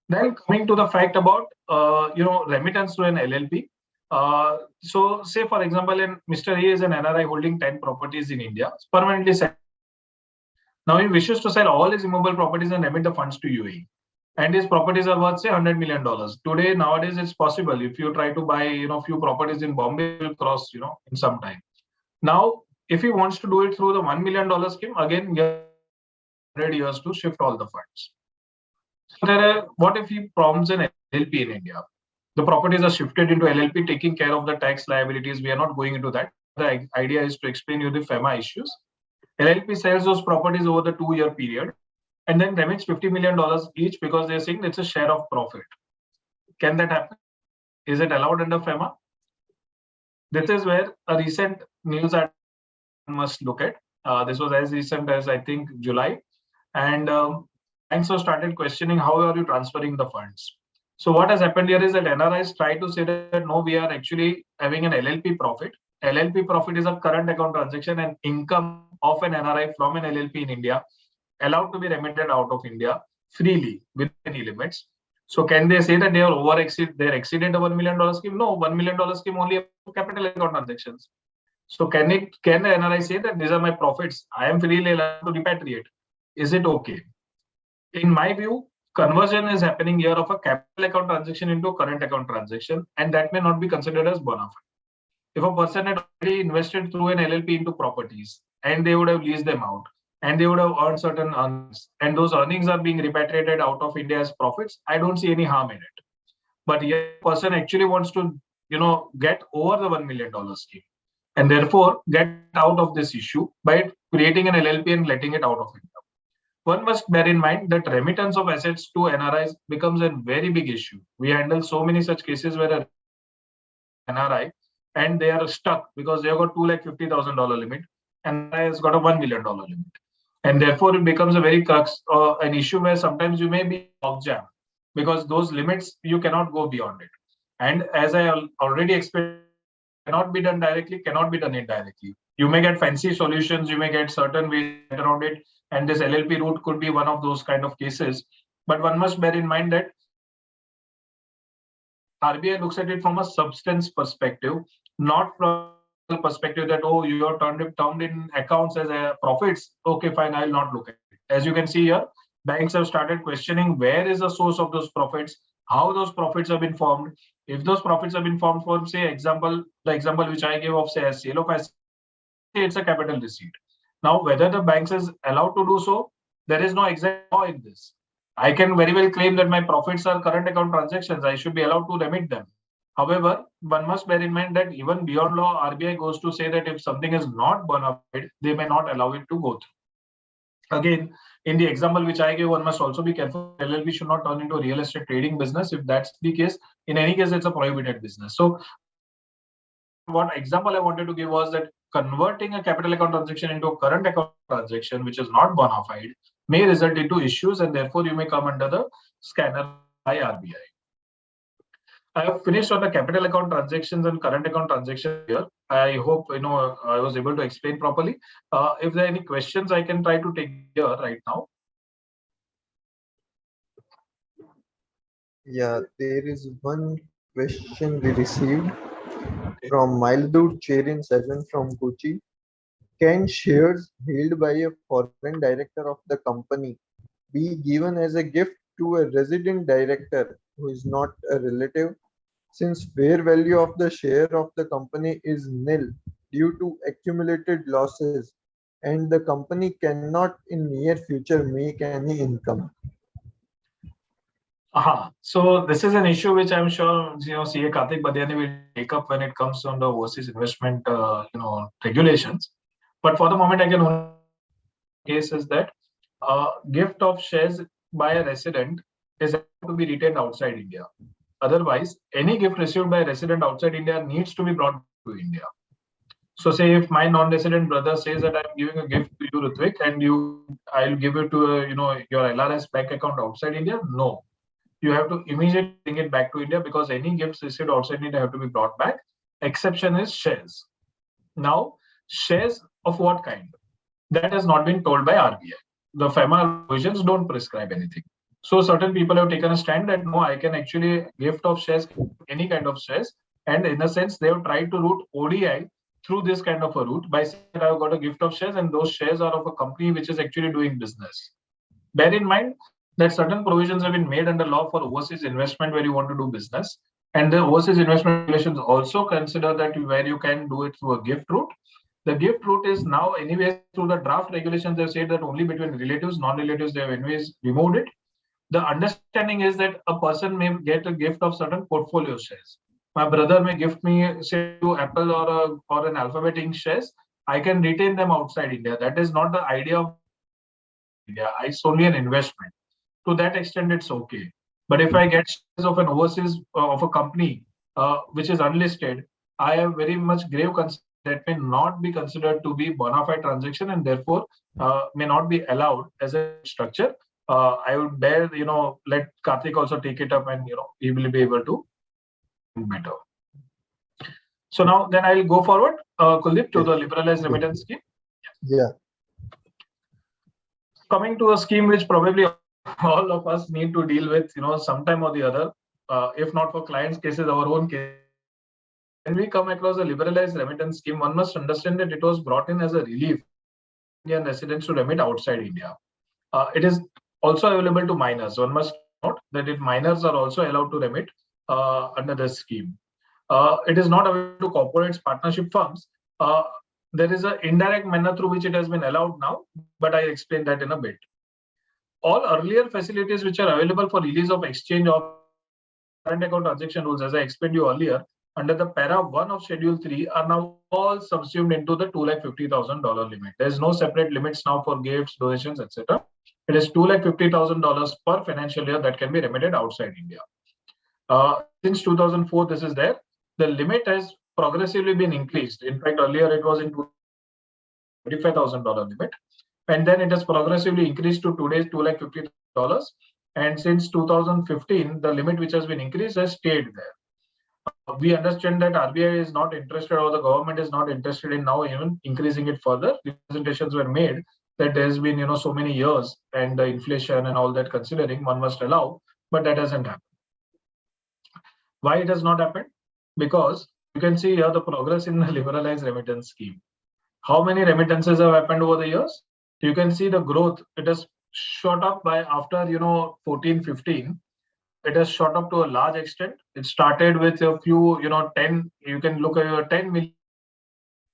Then coming to the fact about remittance to an LLP. So say for example, Mr. A is an NRI holding 10 properties in India, permanently set. Now he wishes to sell all his immovable properties and remit the funds to UAE. And his properties are worth say $100 million. Today, nowadays, it's possible. If you try to buy, few properties in Bombay, it will cross, in some time. Now, if he wants to do it through the $1 million scheme, again, 100 years to shift all the funds. So what if he forms an LLP in India? The properties are shifted into LLP, taking care of the tax liabilities. We are not going into that. The idea is to explain you the FEMA issues. LLP sells those properties over the 2-year period and then remits $50 million each because they're saying it's a share of profit. Can that happen? Is it allowed under FEMA? This is where a recent news article one must look at. This was as recent as I think July, and banks have started questioning how are you transferring the funds. So what has happened here is that NRIs try to say that no, we are actually having an LLP profit. LLP profit is a current account transaction and income of an NRI from an LLP in India allowed to be remitted out of India freely without any limits. So can they say that they are they exceeded the $1 million scheme? No, $1 million scheme only capital account transactions. So can the NRI say that these are my profits? I am freely allowed to repatriate. Is it okay? In my view, conversion is happening here of a capital account transaction into a current account transaction, and that may not be considered as bona fide. If a person had already invested through an LLP into properties and they would have leased them out and they would have earned certain earnings, and those earnings are being repatriated out of India as profits, I don't see any harm in it. But here, a person actually wants to, get over the $1 million scheme and therefore get out of this issue by creating an LLP and letting it out of India. One must bear in mind that remittance of assets to NRIs becomes a very big issue. We handle so many such cases where a NRI and they are stuck because they have got $250,000 limit and NRI has got a $1 million limit. And therefore, it becomes a very crux, an issue where sometimes you may be logjam because those limits you cannot go beyond it. And as I already explained, cannot be done directly, cannot be done indirectly. You may get fancy solutions, you may get certain ways around it, and this LLP route could be one of those kind of cases. But one must bear in mind that RBI looks at it from a substance perspective, not from a perspective that, oh, you are turned in accounts as a profits. Okay, fine, I'll not look at it. As you can see here, banks have started questioning where is the source of those profits, how those profits have been formed. If those profits have been formed from, say, the example which I gave of, say, a sale of assets, it's a capital receipt. Now, whether the banks is allowed to do so, there is no exact law in this. I can very well claim that my profits are current account transactions. I should be allowed to remit them. However, one must bear in mind that even beyond law, RBI goes to say that if something is not bona fide, they may not allow it to go through. Again, in the example which I gave, one must also be careful. LLP should not turn into a real estate trading business. If that's the case, in any case, it's a prohibited business. So, what example I wanted to give was that converting a capital account transaction into a current account transaction, which is not bona fide, may result into issues, and therefore you may come under the scanner by RBI. I have finished on the capital account transactions and current account transactions here. I hope I was able to explain properly. If there are any questions, I can try to take here right now. Yeah, there is one question we received from Mildur Cherin 7 from Kochi. Can shares held by a foreign director of the company be given as a gift to a resident director who is not a relative, since fair value of the share of the company is nil due to accumulated losses and the company cannot in near future make any income? So this is an issue which I'm sure CA Karthik Badiani will take up when it comes on the overseas investment regulations. But for the moment, I can only case is that gift of shares by a resident is to be retained outside India. Otherwise, any gift received by a resident outside India needs to be brought to India. So, say if my non-resident brother says that I'm giving a gift to you, Ritvik, and I'll give it to your LRS bank account outside India. No, you have to immediately bring it back to India because any gifts received outside India have to be brought back. Exception is shares. Now, shares of what kind? That has not been told by RBI. The FEMA provisions don't prescribe anything. So certain people have taken a stand that no, I can actually gift of shares, any kind of shares. And in a sense, they have tried to route ODI through this kind of a route by saying that I've got a gift of shares and those shares are of a company which is actually doing business. Bear in mind that certain provisions have been made under law for overseas investment where you want to do business. And the overseas investment regulations also consider that where you can do it through a gift route. The gift route is now anyways through the draft regulations, they've said that only between relatives, non-relatives, they have anyways removed it. The understanding is that a person may get a gift of certain portfolio shares. My brother may gift me, say, to Apple or an Alphabet Inc. shares. I can retain them outside India. That is not the idea of India. It's only an investment. To that extent, it's okay. But if I get shares of an overseas of a company which is unlisted, I have very much grave concern that may not be considered to be bona fide transaction and therefore may not be allowed as a structure. I would dare, let Karthik also take it up, and he will be able to explain better. So now, then I'll go forward, Kuldeep, to the liberalized remittance scheme. Yeah. Coming to a scheme which probably all of us need to deal with, sometime or the other, if not for clients' cases, our own case. When we come across a liberalized remittance scheme, one must understand that it was brought in as a relief for Indian residents to remit outside India. It is also available to minors. One must note that if minors are also allowed to remit under this scheme. It is not available to corporates, partnership firms. There is an indirect manner through which it has been allowed now, but I'll explain that in a bit. All earlier facilities which are available for release of exchange of current account transaction rules, as I explained you earlier, under the para 1 of Schedule 3 are now all subsumed into the $250,000 limit. There is no separate limits now for gifts, donations, etc. It is $250,000 per financial year that can be remitted outside India. Since 2004, this is there. The limit has progressively been increased. In fact, earlier it was in $25,000 limit, and then it has progressively increased to today's $250,000. And since 2015, the limit which has been increased has stayed there. We understand that RBI is not interested, or the government is not interested in now even increasing it further. Representations were made that there has been so many years and the inflation and all that considering, one must allow, but that hasn't happened. Why it has not happened? Because you can see here the progress in the liberalized remittance scheme. How many remittances have happened over the years? You can see the growth. It has shot up by after 14, 15. It has shot up to a large extent. It started with a few 10. You can look at your 10 million.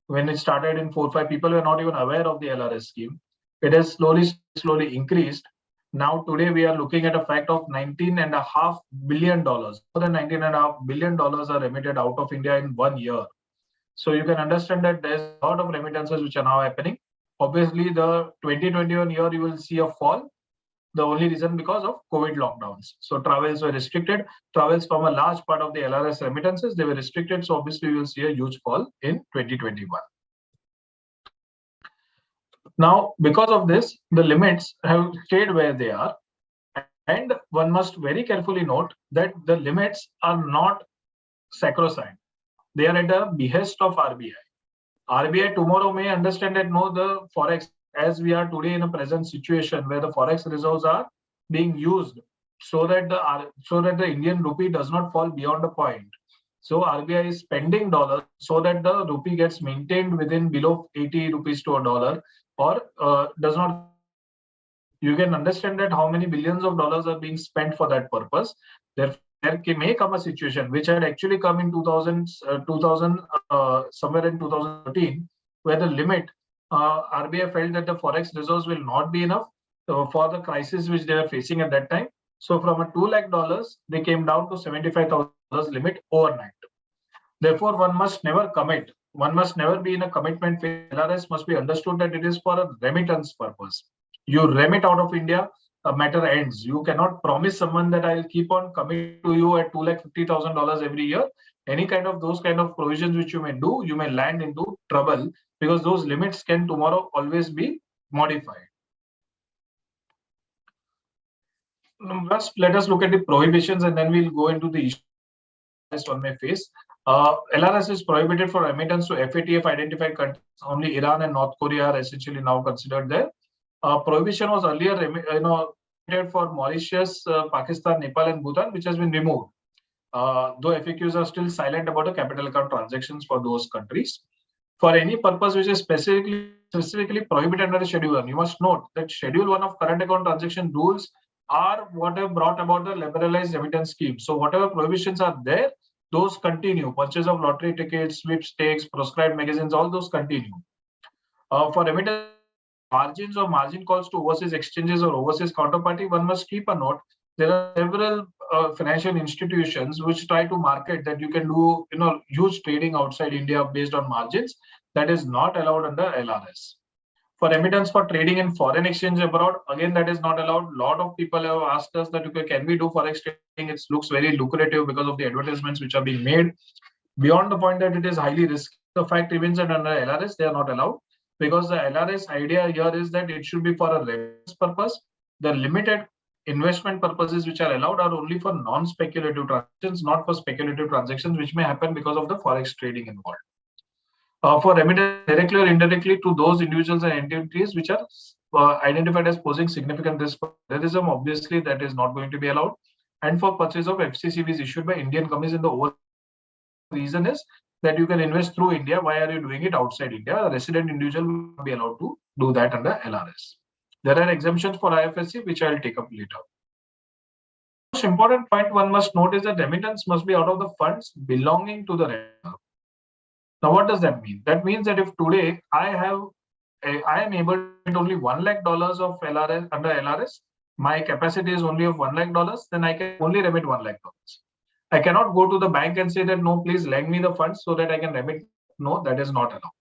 When it started in 4-5, people were not even aware of the LRS scheme. It has slowly increased. Now today we are looking at a fact of $19.5 billion. More than $19.5 billion are remitted out of India in 1 year. So you can understand that there's a lot of remittances which are now happening. Obviously, the 2021 year you will see a fall. The only reason because of COVID lockdowns. So travels were restricted. Travels from a large part of the LRS remittances, they were restricted. So obviously, we will see a huge fall in 2021. Now, because of this, the limits have stayed where they are. And one must very carefully note that the limits are not sacrosanct. They are at the behest of RBI. RBI tomorrow may understand that no, the forex, as we are today in a present situation where the forex reserves are being used so that the Indian rupee does not fall beyond a point. So RBI is spending dollars so that the rupee gets maintained within below 80 rupees to a dollar, or does not. You can understand that how many billions of dollars are being spent for that purpose. Therefore, there may come a situation which had actually come in 2000 somewhere in 2013, where the limit RBI felt that the forex reserves will not be enough for the crisis which they were facing at that time. So from a $2 lakh, they came down to $75,000 limit overnight. Therefore, one must never commit. One must never be in a commitment phase. LRS must be understood that it is for a remittance purpose. You remit out of India, a matter ends. You cannot promise someone that I'll keep on committing to you at $250,000 every year. Any kind of those kind of provisions which you may do, you may land into trouble because those limits can tomorrow always be modified. First, let us look at the prohibitions and then we'll go into the issues one may face. LRS is prohibited for remittance to FATF identified countries. Only Iran and North Korea are essentially now considered there. Prohibition was earlier for Mauritius, Pakistan, Nepal, and Bhutan, which has been removed. Though FAQs are still silent about the capital account transactions for those countries. For any purpose which is specifically prohibited under Schedule 1, you must note that Schedule 1 of current account transaction rules are what have brought about the liberalized remittance scheme. So whatever prohibitions are there, those continue. Purchase of lottery tickets, sweepstakes, proscribed magazines, all those continue. For remittance margins or margin calls to overseas exchanges or overseas counterparty, one must keep a note. There are several financial institutions which try to market that you can do huge trading outside India based on margins. That is not allowed under LRS. For remittance for trading in foreign exchange abroad, again that is not allowed. A lot of people have asked us that can we do forex trading? It looks very lucrative because of the advertisements which are being made. beyond the point that it is highly risky, the fact remains that under LRS, they are not allowed, because the LRS idea here is that it should be for a remittance purpose. The limited investment purposes which are allowed are only for non-speculative transactions, not for speculative transactions, which may happen because of the forex trading involved. For remittance directly or indirectly to those individuals and entities which are identified as posing significant risk for terrorism, obviously that is not going to be allowed. And for purchase of FCCBs issued by Indian companies in the overall reason is that you can invest through India. Why are you doing it outside India? A resident individual will not be allowed to do that under LRS. There are exemptions for IFSC, which I'll take up later. The most important point one must note is that remittance must be out of the funds belonging to the remitter. Now, what does that mean? That means that if today I am able to get only $1 lakh of LRS under LRS, my capacity is only of $1 lakh, then I can only remit $1 lakh. I cannot go to the bank and say that, no, please lend me the funds so that I can remit. No, that is not allowed.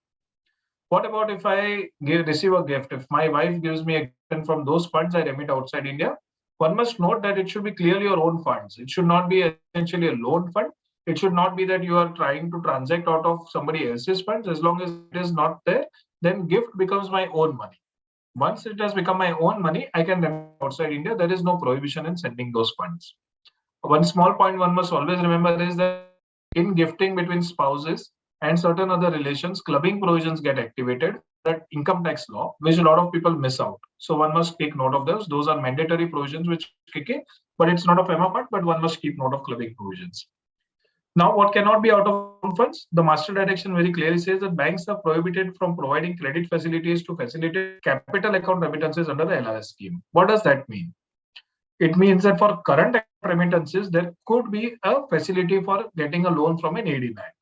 What about if I receive a gift? If my wife gives me a gift and from those funds I remit outside India, one must note that it should be clearly your own funds. It should not be essentially a loan fund. It should not be that you are trying to transact out of somebody else's funds. As long as it is not there, then gift becomes my own money. Once it has become my own money, I can remit outside India. There is no prohibition in sending those funds. One small point one must always remember is that in gifting between spouses and certain other relations, clubbing provisions get activated, that income tax law, which a lot of people miss out. So one must take note of those. Those are mandatory provisions which kick in, but it's not a FEMA part, but one must keep note of clubbing provisions. Now, what cannot be out of funds? The master direction very clearly says that banks are prohibited from providing credit facilities to facilitate capital account remittances under the LRS scheme. What does that mean? It means that for current remittances, there could be a facility for getting a loan from an AD bank.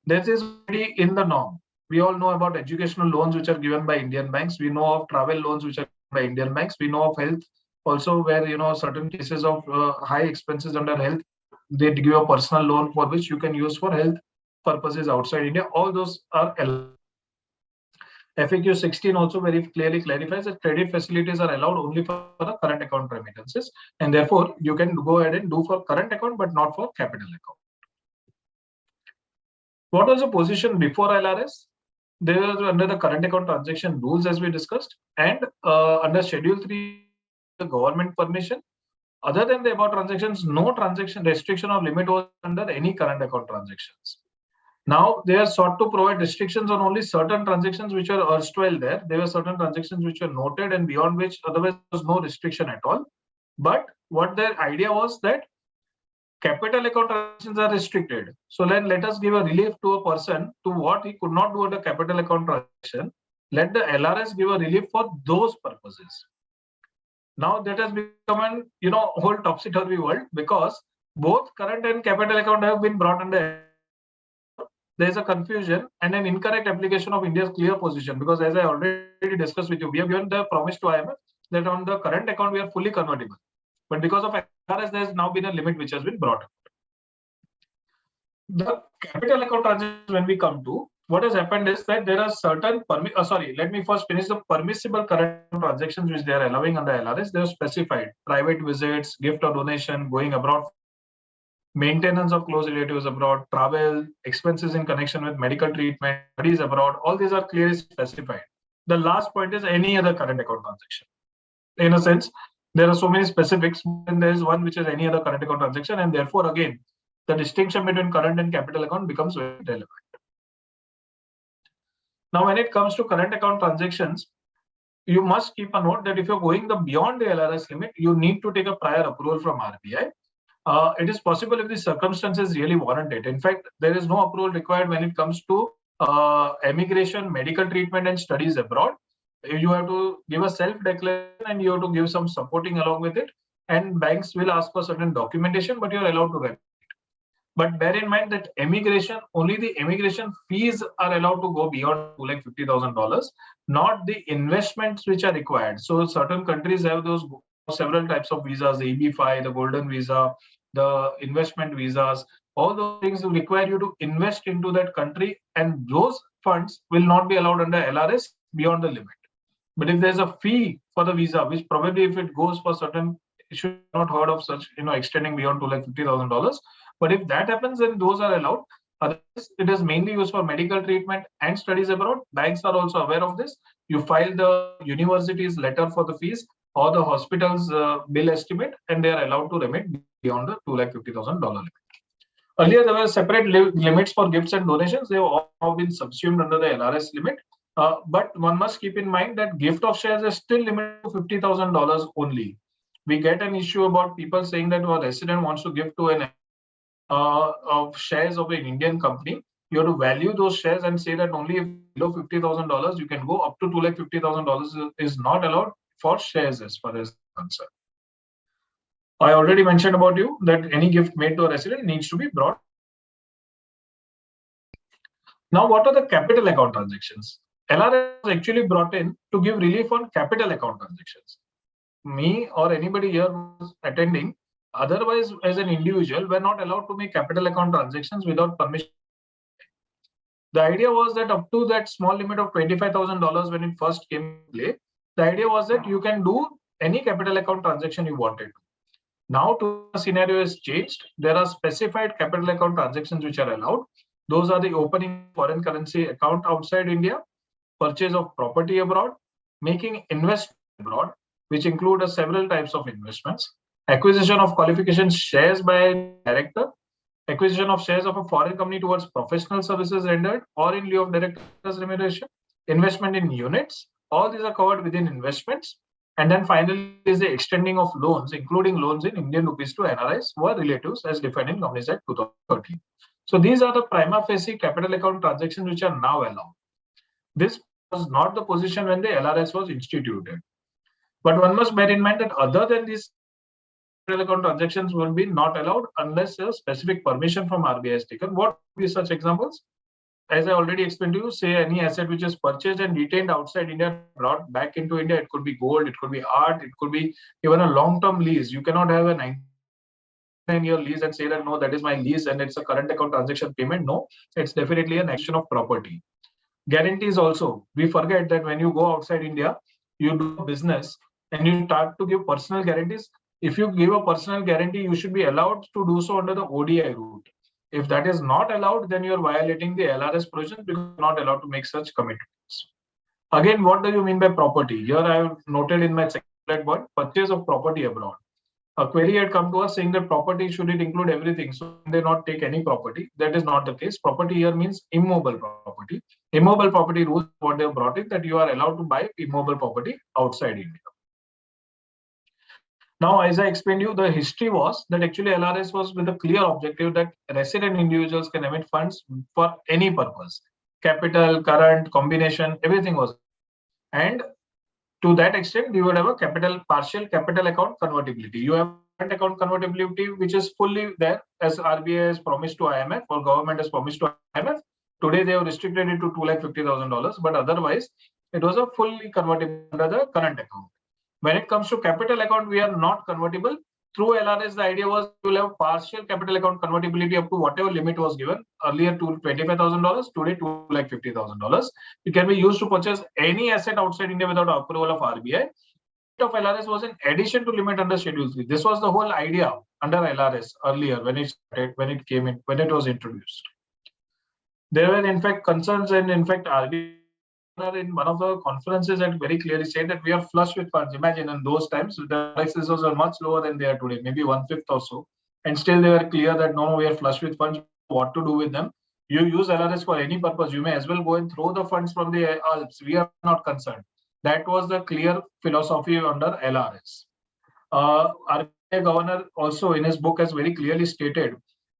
This is already in the norm. We all know about educational loans which are given by Indian banks. We know of travel loans which are given by Indian banks. We know of health also, where certain cases of high expenses under health, they give a personal loan for which you can use for health purposes outside India. All those are allowed. FAQ 16 also very clearly clarifies that credit facilities are allowed only for the current account remittances, and therefore you can go ahead and do for current account but not for capital account. What was the position before LRS? They were under the current account transaction rules as we discussed, and under Schedule 3, the government permission. Other than the above transactions, no transaction restriction or limit was under any current account transactions. Now they are sought to provide restrictions on only certain transactions which are erstwhile there. There were certain transactions which were noted and beyond which otherwise there was no restriction at all. But what their idea was that capital account transactions are restricted. So then let us give a relief to a person to what he could not do under capital account transaction. Let the LRS give a relief for those purposes. Now that has become an whole topsy-turvy world, because both current and capital account have been brought under. There is a confusion and an incorrect application of India's clear position, because as I already discussed with you, we have given the promise to IMF that on the current account we are fully convertible, but because of LRS there has now been a limit which has been brought up. The capital account transactions, when we come to, what has happened is that there are certain let me first finish the permissible current transactions which they are allowing under LRS. They are specified: private visits, gift or donation, going abroad, maintenance of close relatives abroad, travel, expenses in connection with medical treatment, studies abroad. All these are clearly specified. The last point is any other current account transaction. In a sense, there are so many specifics, and there is one which is any other current account transaction, and therefore again the distinction between current and capital account becomes very relevant. Now, when it comes to current account transactions, you must keep a note that if you're going beyond the LRS limit, you need to take a prior approval from RBI. It is possible if the circumstances really warrant it. In fact, there is no approval required when it comes to emigration, medical treatment, and studies abroad. You have to give a self-declaration and you have to give some supporting along with it. And banks will ask for certain documentation, but you're allowed to remit. But bear in mind that only the immigration fees are allowed to go beyond $250,000, not the investments which are required. So certain countries have those several types of visas, the EB-5, the golden visa, the investment visas. All those things will require you to invest into that country, and those funds will not be allowed under LRS beyond the limit. But if there's a fee for the visa, which probably if it goes for certain, you should not heard of such, extending beyond $250,000. But if that happens, then those are allowed. Otherwise, it is mainly used for medical treatment and studies abroad. Banks are also aware of this. You file the university's letter for the fees or the hospital's bill estimate, and they are allowed to remit beyond the $250,000 limit. Earlier, there were separate limits for gifts and donations. They have all now been subsumed under the LRS limit. But one must keep in mind that gift of shares is still limited to $50,000 only. We get an issue about people saying that a resident wants to give to an of shares of an Indian company. You have to value those shares and say that only if below $50,000, you can go up to $250,000 is not allowed for shares as far as concerned. I already mentioned about you that any gift made to a resident needs to be brought. Now, what are the capital account transactions? LRS was actually brought in to give relief on capital account transactions. Me or anybody here was attending, otherwise as an individual, we're not allowed to make capital account transactions without permission. The idea was that up to that small limit of $25,000 when it first came to play, the idea was that you can do any capital account transaction you wanted to. Now the scenario has changed. There are specified capital account transactions which are allowed. Those are the opening foreign currency account outside India, purchase of property abroad, making investment abroad, which include several types of investments, acquisition of qualification shares by a director, acquisition of shares of a foreign company towards professional services rendered or in lieu of director's remuneration, investment in units. All these are covered within investments. And then finally is the extending of loans, including loans in Indian rupees to NRIs who are relatives as defined in Companies Act 2013. So these are the prima facie capital account transactions which are now allowed. This was not the position when the LRS was instituted. But one must bear in mind that other than these capital account transactions will be not allowed unless a specific permission from RBI is taken. What would be such examples? As I already explained to you, say any asset which is purchased and retained outside India, brought back into India, it could be gold, it could be art, it could be even a long-term lease. You cannot have a 99-year lease and say that, no, that is my lease and it's a current account transaction payment. No, it's definitely an action of property. Guarantees also. We forget that when you go outside India, you do business and you start to give personal guarantees. If you give a personal guarantee, you should be allowed to do so under the ODI route. If that is not allowed, then you are violating the LRS provision because you are not allowed to make such commitments. Again, what do you mean by property? Here I have noted in my second point, purchase of property abroad. A query had come to us saying that property should it include everything, so they not take any property. That is not the case. Property here means immobile property. Immobile property rules what they have brought in that you are allowed to buy immobile property outside India. Now, as I explained you, the history was that actually LRS was with a clear objective that resident individuals can emit funds for any purpose. Capital, current, combination, everything was. And to that extent, you would have a partial capital account convertibility. You have current account convertibility, which is fully there as RBI has promised to IMF or government has promised to IMF. Today, they have restricted it to $250,000, but otherwise, it was a fully convertible under the current account. When it comes to capital account, we are not convertible. Through LRS, the idea was you will have partial capital account convertibility up to whatever limit was given earlier to $25,000, today $250,000. It can be used to purchase any asset outside India without approval of RBI. Of LRS was in addition to limit under Schedule 3. This was the whole idea under LRS earlier when it was introduced. There were in fact concerns, and in fact RBI in one of the conferences had very clearly said that we are flush with funds. Imagine in those times the prices were much lower than they are today, maybe 1/5 or so, and still they were clear that no, we are flush with funds. What to do with them? You use LRS for any purpose. You may as well go and throw the funds from the Alps. We are not concerned. That was the clear philosophy under LRS. RBI governor also in his book has very clearly stated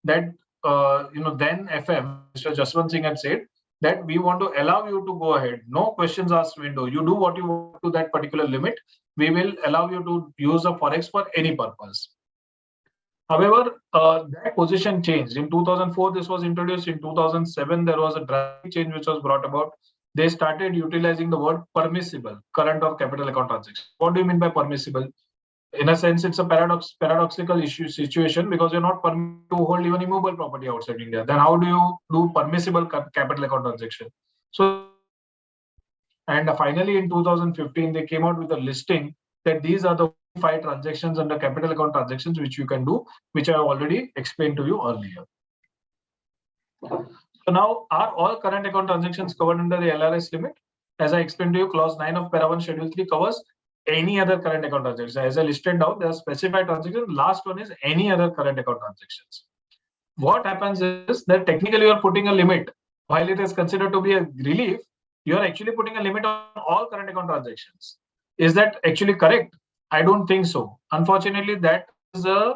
that then FM, Mr. Jaswant Singh had said that we want to allow you to go ahead. No questions asked window. You do what you want to that particular limit. We will allow you to use a forex for any purpose. However, that position changed. In 2004, this was introduced. In 2007, there was a drastic change which was brought about. They started utilizing the word permissible, current or capital account transaction. What do you mean by permissible? In a sense, it's a paradoxical situation because you're not permitted to hold even immobile property outside India. Then how do you do permissible capital account transaction? So, and finally in 2015, they came out with a listing that these are the 5 transactions under capital account transactions which you can do, which I have already explained to you earlier. So now, are all current account transactions covered under the LRS limit? As I explained to you, clause 9 of para 1 schedule 3 covers any other current account transaction. As I listed down, there are specified transactions. Last one is any other current account transactions. What happens is that technically you are putting a limit. While it is considered to be a relief, you are actually putting a limit on all current account transactions. Is that actually correct? I don't think so. Unfortunately, that is a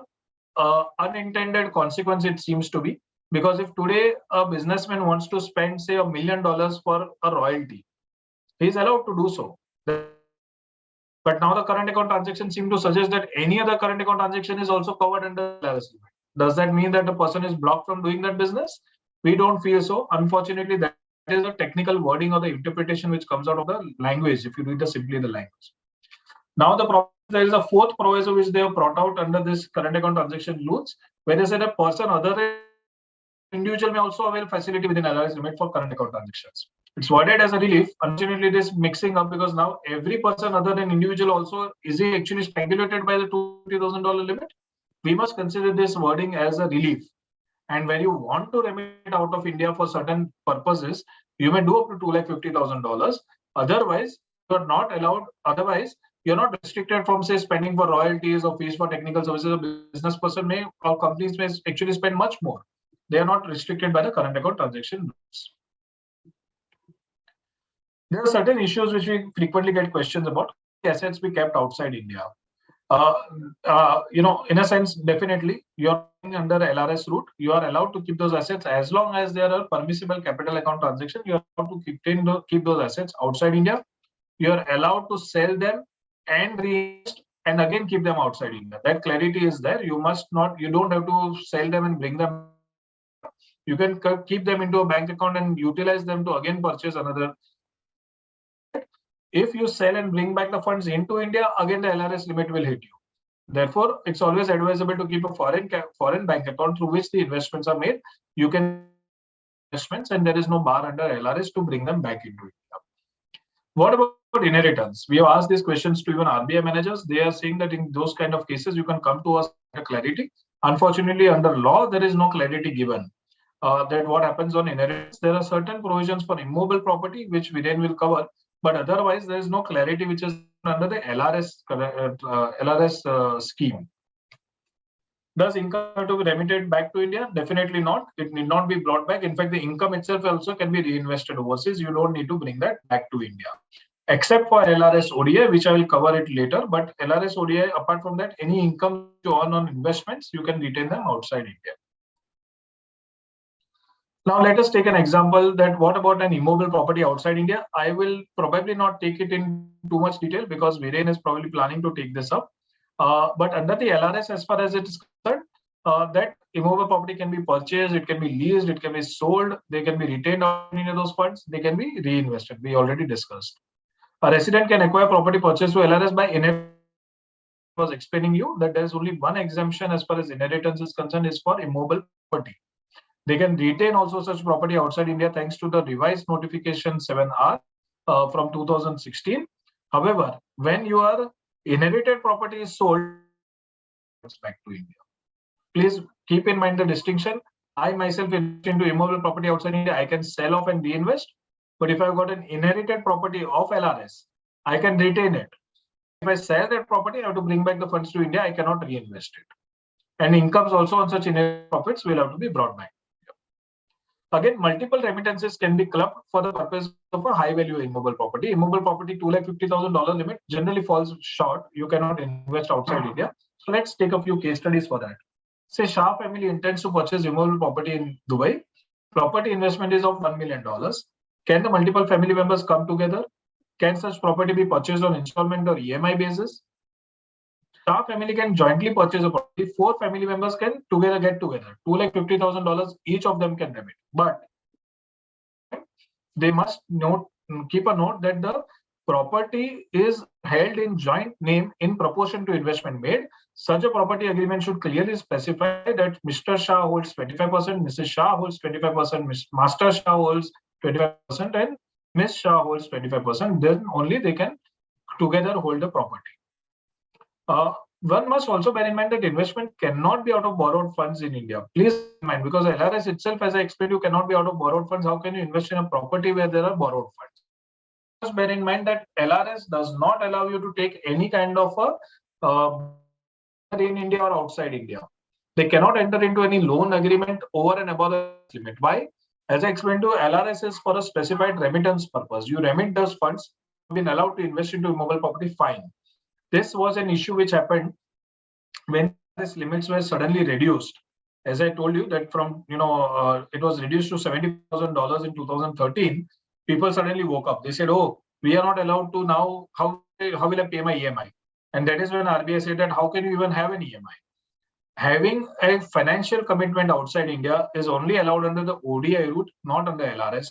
unintended consequence, it seems to be. Because if today a businessman wants to spend, say, $1 million for a royalty, he is allowed to do so. But now the current account transaction seem to suggest that any other current account transaction is also covered under LRS limit. Does that mean that the person is blocked from doing that business? We don't feel so. Unfortunately, that is the technical wording or the interpretation which comes out of the language, if you read simply the language. Now there is a fourth proviso which they have brought out under this current account transaction rules, where they said a person other than individual may also avail facility within LRS limit for current account transactions. It's worded as a relief. Unfortunately, it is mixing up because now every person other than individual also is he actually strangulated by the $250,000 limit. We must consider this wording as a relief. And when you want to remit out of India for certain purposes, you may do up to $250,000. Otherwise, you are not allowed. Otherwise, you're not restricted from, say, spending for royalties or fees for technical services. A business person may or companies may actually spend much more. They are not restricted by the current account transaction rules. There are certain issues which we frequently get questions about. Assets be kept outside India. In a sense, definitely, you're under LRS route. You are allowed to keep those assets as long as there are permissible capital account transactions. You are allowed to keep those assets outside India. You are allowed to sell them and reinvest and again keep them outside India. That clarity is there. You don't have to sell them and bring them. You can keep them into a bank account and utilize them to again purchase another. If you sell and bring back the funds into India, again the LRS limit will hit you. Therefore, it's always advisable to keep a foreign bank account through which the investments are made. You can investments and there is no bar under LRS to bring them back into India. What about inheritance? We have asked these questions to even RBI managers. They are saying that in those kind of cases, you can come to us for clarity. Unfortunately, under law, there is no clarity given. That what happens on inheritance. There are certain provisions for immovable property, which we then will cover. But otherwise, there is no clarity which is under the LRS scheme. Does income have to be remitted back to India? Definitely not. It need not be brought back. In fact, the income itself also can be reinvested overseas. You don't need to bring that back to India. Except for LRS ODI, which I will cover it later. But LRS ODI, apart from that, any income you earn on investments, you can retain them outside India. Now, let us take an example that what about an immovable property outside India? I will probably not take it in too much detail because Viren is probably planning to take this up. But under the LRS, as far as it is concerned, that immovable property can be purchased, it can be leased, it can be sold, they can be retained on any of those funds, they can be reinvested. We already discussed. A resident can acquire property purchased through LRS by inheritance. I was explaining you that there is only one exemption as far as inheritance is concerned is for immovable property. They can retain also such property outside India thanks to the revised notification 7R from 2016. However, when your inherited property is sold, it's back to India. Please keep in mind the distinction. I myself invest into immovable property outside India. I can sell off and reinvest. But if I've got an inherited property of LRS, I can retain it. If I sell that property, I have to bring back the funds to India. I cannot reinvest it. And incomes also on such inherited profits will have to be brought back. Again, multiple remittances can be clubbed for the purpose of a high value immovable property. Immovable property $250,000 limit generally falls short. You cannot invest outside India. So let's take a few case studies for that. Say Shah family intends to purchase immovable property in Dubai. Property investment is of $1 million. Can the multiple family members come together? Can such property be purchased on installment or EMI basis? Shah family can jointly purchase a property. 4 family members can get together. $250,000 each of them can remit. But they must keep a note that the property is held in joint name in proportion to investment made. Such a property agreement should clearly specify that Mr. Shah holds 25%, Mrs. Shah holds 25%, Master Shah holds 25%, and Ms. Shah holds 25%. Then only they can together hold the property. One must also bear in mind that investment cannot be out of borrowed funds in India. Please bear in mind, because LRS itself, as I explained, you cannot be out of borrowed funds. How can you invest in a property where there are borrowed funds? Must bear in mind that LRS does not allow you to take any kind of a in India or outside India. They cannot enter into any loan agreement over and above the limit. Why? As I explained to you, LRS is for a specified remittance purpose. You remit those funds, you've been allowed to invest into immobile property, fine. This was an issue which happened when these limits were suddenly reduced. As I told you that from, it was reduced to $70,000 in 2013, people suddenly woke up. They said, oh, we are not allowed to now, how will I pay my EMI? And that is when RBI said that how can you even have an EMI? Having a financial commitment outside India is only allowed under the ODI route, not under LRS.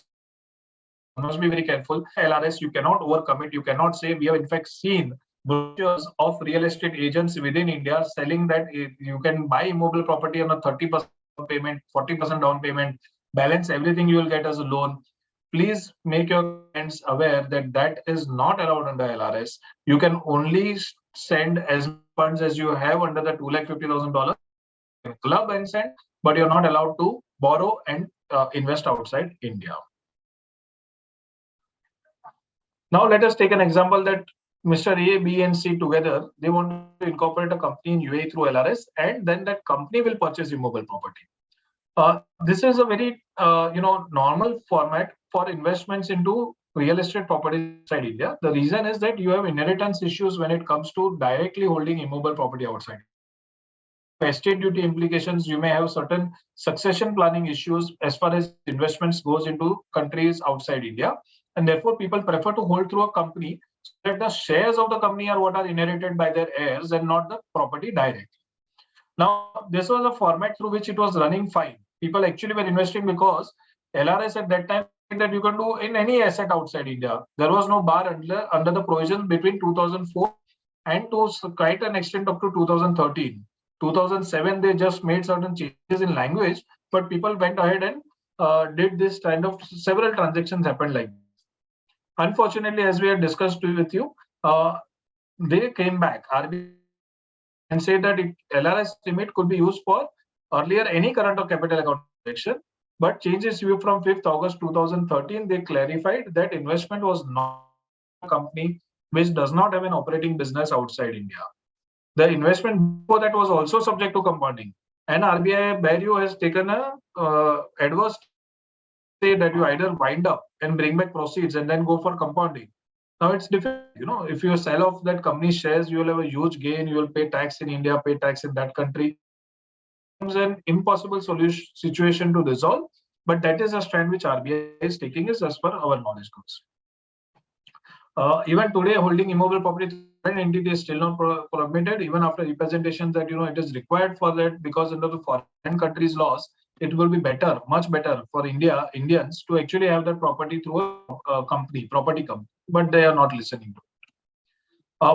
You must be very careful. LRS, you cannot overcommit. You cannot say, we have in fact seen brochures of real estate agents within India selling that you can buy immobile property on a 30% payment, 40% down payment, balance everything you will get as a loan. Please make your clients aware that that is not allowed under LRS. You can only send as much funds as you have under the $250,000 club and send, but you're not allowed to borrow and invest outside India. Now let us take an example that Mr. A, B, and C together, they want to incorporate a company in UAE through LRS, and then that company will purchase immobile property. This is a very normal format for investments into real estate property inside India. The reason is that you have inheritance issues when it comes to directly holding immobile property outside. Estate duty implications, you may have certain succession planning issues as far as investments goes into countries outside India. And therefore, people prefer to hold through a company so that the shares of the company are what are inherited by their heirs and not the property directly. Now, this was a format through which it was running fine. People actually were investing because LRS at that time that you can do in any asset outside India. There was no bar under the provisions between 2004 and to quite an extent up to 2013. 2007, they just made certain changes in language, but people went ahead and did this kind of several transactions happened like this. Unfortunately, as we had discussed with you, they came back and said that LRS limit could be used for earlier any current or capital account transaction, but changes view from 5th August 2013, they clarified that investment was not a company which does not have an operating business outside India. The investment before that was also subject to compounding, and RBI Barrio has taken a adverse say that you either wind up and bring back proceeds and then go for compounding. Now it's difficult. If you sell off that company shares, you will have a huge gain. You will pay tax in India, pay tax in that country. It's an impossible situation to resolve, but that is a stand which RBI is taking is as per our knowledge goes. Even today, holding immobile property entity is still not permitted, even after representations that it is required for that, because under the foreign countries' laws, it will be better, much better for Indians to actually have that property through a property company, but they are not listening to it.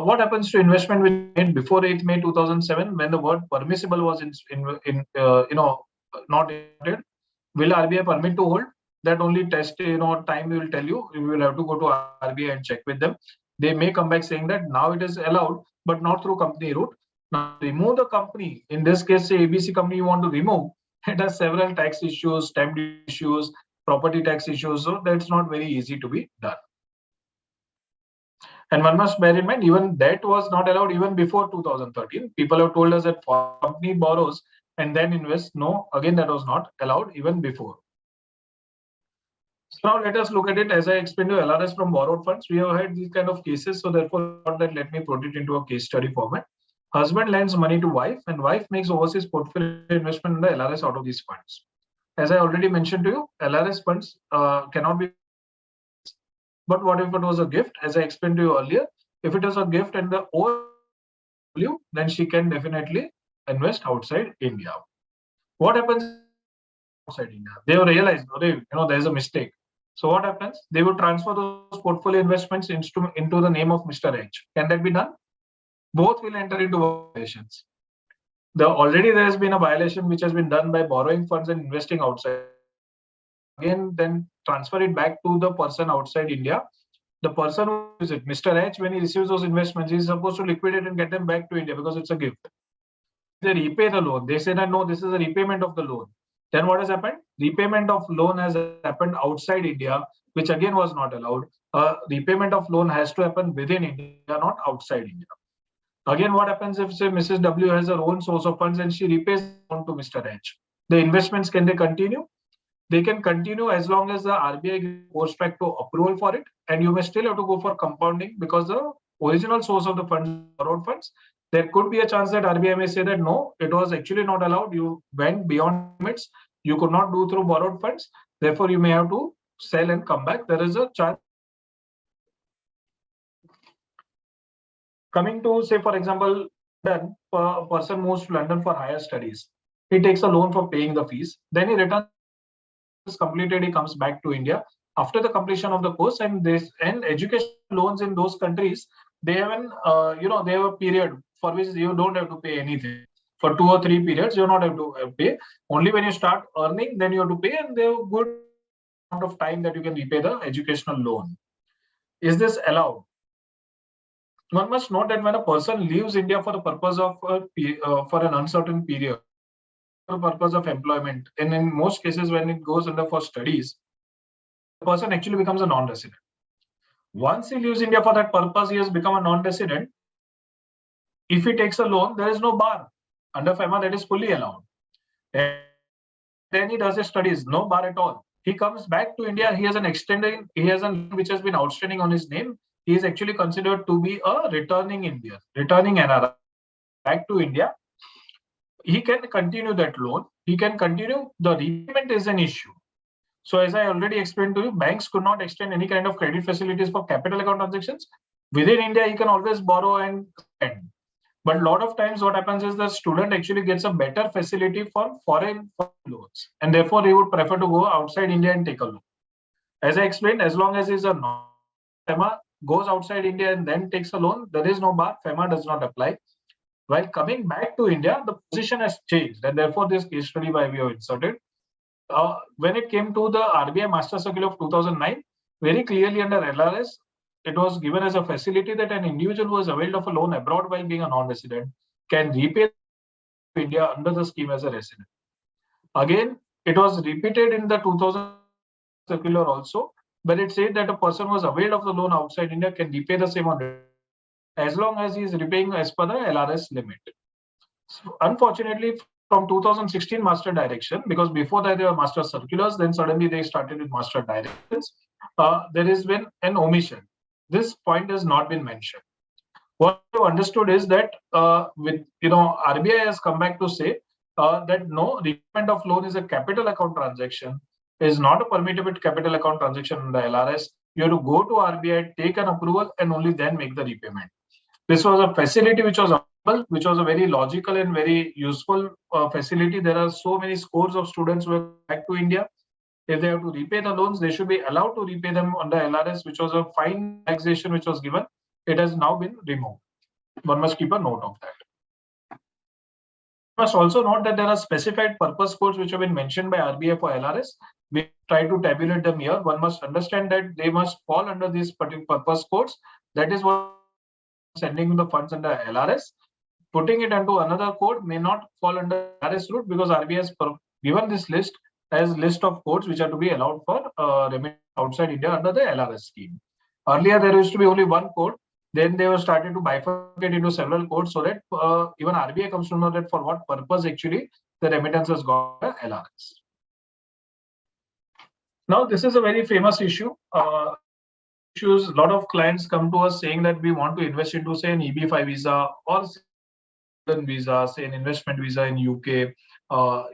What happens to investment which made before 8th May 2007 when the word permissible was not included? Will RBI permit to hold? That only test time will tell you. You will have to go to RBI and check with them. They may come back saying that now it is allowed, but not through company route. Now remove the company. In this case, say ABC company you want to remove. It has several tax issues, stamp issues, property tax issues. So that's not very easy to be done. And one must bear in mind, even that was not allowed even before 2013. People have told us that for company borrows and then invest. No, again, that was not allowed even before. So now let us look at it. As I explained to LRS from borrowed funds, we have had these kind of cases. So therefore, let me put it into a case study format. Husband lends money to wife and wife makes overseas portfolio investment in the LRS out of these funds. As I already mentioned to you, LRS funds cannot be. But what if it was a gift? As I explained to you earlier, if it is a gift and the value, then she can definitely invest outside India. What happens outside India? They have realized, there's a mistake. So what happens? They will transfer those portfolio investments into the name of Mr. H. Can that be done? Both will enter into violations. Already there has been a violation which has been done by borrowing funds and investing outside. Again, then transfer it back to the person outside India. the person who is it, Mr. H, when he receives those investments, he is supposed to liquidate and get them back to India because it's a gift. They repay the loan. They say that no, this is a repayment of the loan. Then what has happened? Repayment of loan has happened outside India, which again was not allowed. Repayment of loan has to happen within India, not outside India. Again, what happens if, say, Mrs. W has her own source of funds and she repays on to Mr. H? The investments, can they continue? They can continue as long as the RBI goes back to approval for it, and you may still have to go for compounding because the original source of the funds, borrowed funds, there could be a chance that RBI may say that no, it was actually not allowed. You went beyond limits. You could not do through borrowed funds. Therefore, you may have to sell and come back. There is a chance. Coming to, say, for example, then a person moves to London for higher studies. He takes a loan for paying the fees. Then he returns completed, he comes back to India after the completion of the course, and this and education loans in those countries, they have an they have a period for which you don't have to pay anything. For 2 or 3 periods, you don't have to pay. Only when you start earning, then you have to pay, and they have a good amount of time that you can repay the educational loan. Is this allowed? One must note that when a person leaves India for the purpose of for an uncertain period, for the purpose of employment, and in most cases when it goes under for studies, the person actually becomes a non-resident. Once he leaves India for that purpose, he has become a non-resident. If he takes a loan, there is no bar. Under FEMA, that is fully allowed. And then he does his studies, no bar at all. He comes back to India, he has an extended, he has a loan which has been outstanding on his name. He is actually considered to be a returning Indian, returning NRI back to India. He can continue that loan. He can continue. The repayment is an issue. So as I already explained to you, banks could not extend any kind of credit facilities for capital account transactions. Within India, he can always borrow and spend. But a lot of times what happens is the student actually gets a better facility for foreign loans. And therefore, he would prefer to go outside India and take a loan. As I explained, as long as he's a FEMA goes outside India and then takes a loan, there is no bar. FEMA does not apply. While coming back to India, the position has changed, and therefore this case study why we have inserted. When it came to the RBI Master Circular of 2009, very clearly under LRS, it was given as a facility that an individual who has availed of a loan abroad while being a non-resident can repay India under the scheme as a resident. Again, it was repeated in the 2000 circular also, but it said that a person who has availed of the loan outside India can repay the same on as long as he is repaying as per the LRS limit. So unfortunately, from 2016 master direction, because before that there were master circulars, then suddenly they started with master directions. There has been an omission. This point has not been mentioned. What you understood is that RBI has come back to say that no, repayment of loan is a capital account transaction, is not a permissible capital account transaction in the LRS. You have to go to RBI, take an approval, and only then make the repayment. This was a facility which was available, which was a very logical and very useful facility. There are so many scores of students who are back to India. If they have to repay the loans, they should be allowed to repay them under LRS, which was a fine taxation which was given. It has now been removed. One must keep a note of that. You must also note that there are specified purpose codes which have been mentioned by RBI for LRS. We try to tabulate them here. One must understand that they must fall under these particular purpose codes. That is what sending the funds under LRS. Putting it into another code may not fall under LRS route because RBI has given this list as list of codes which are to be allowed for remittance outside India under the LRS scheme. Earlier, there used to be only one code. Then they were started to bifurcate into several codes so that even RBI comes to know that for what purpose actually the remittance has got the LRS. Now, this is a very famous issue. A lot of clients come to us saying that we want to invest into, say, an EB5 visa or visa, say an investment visa in UK.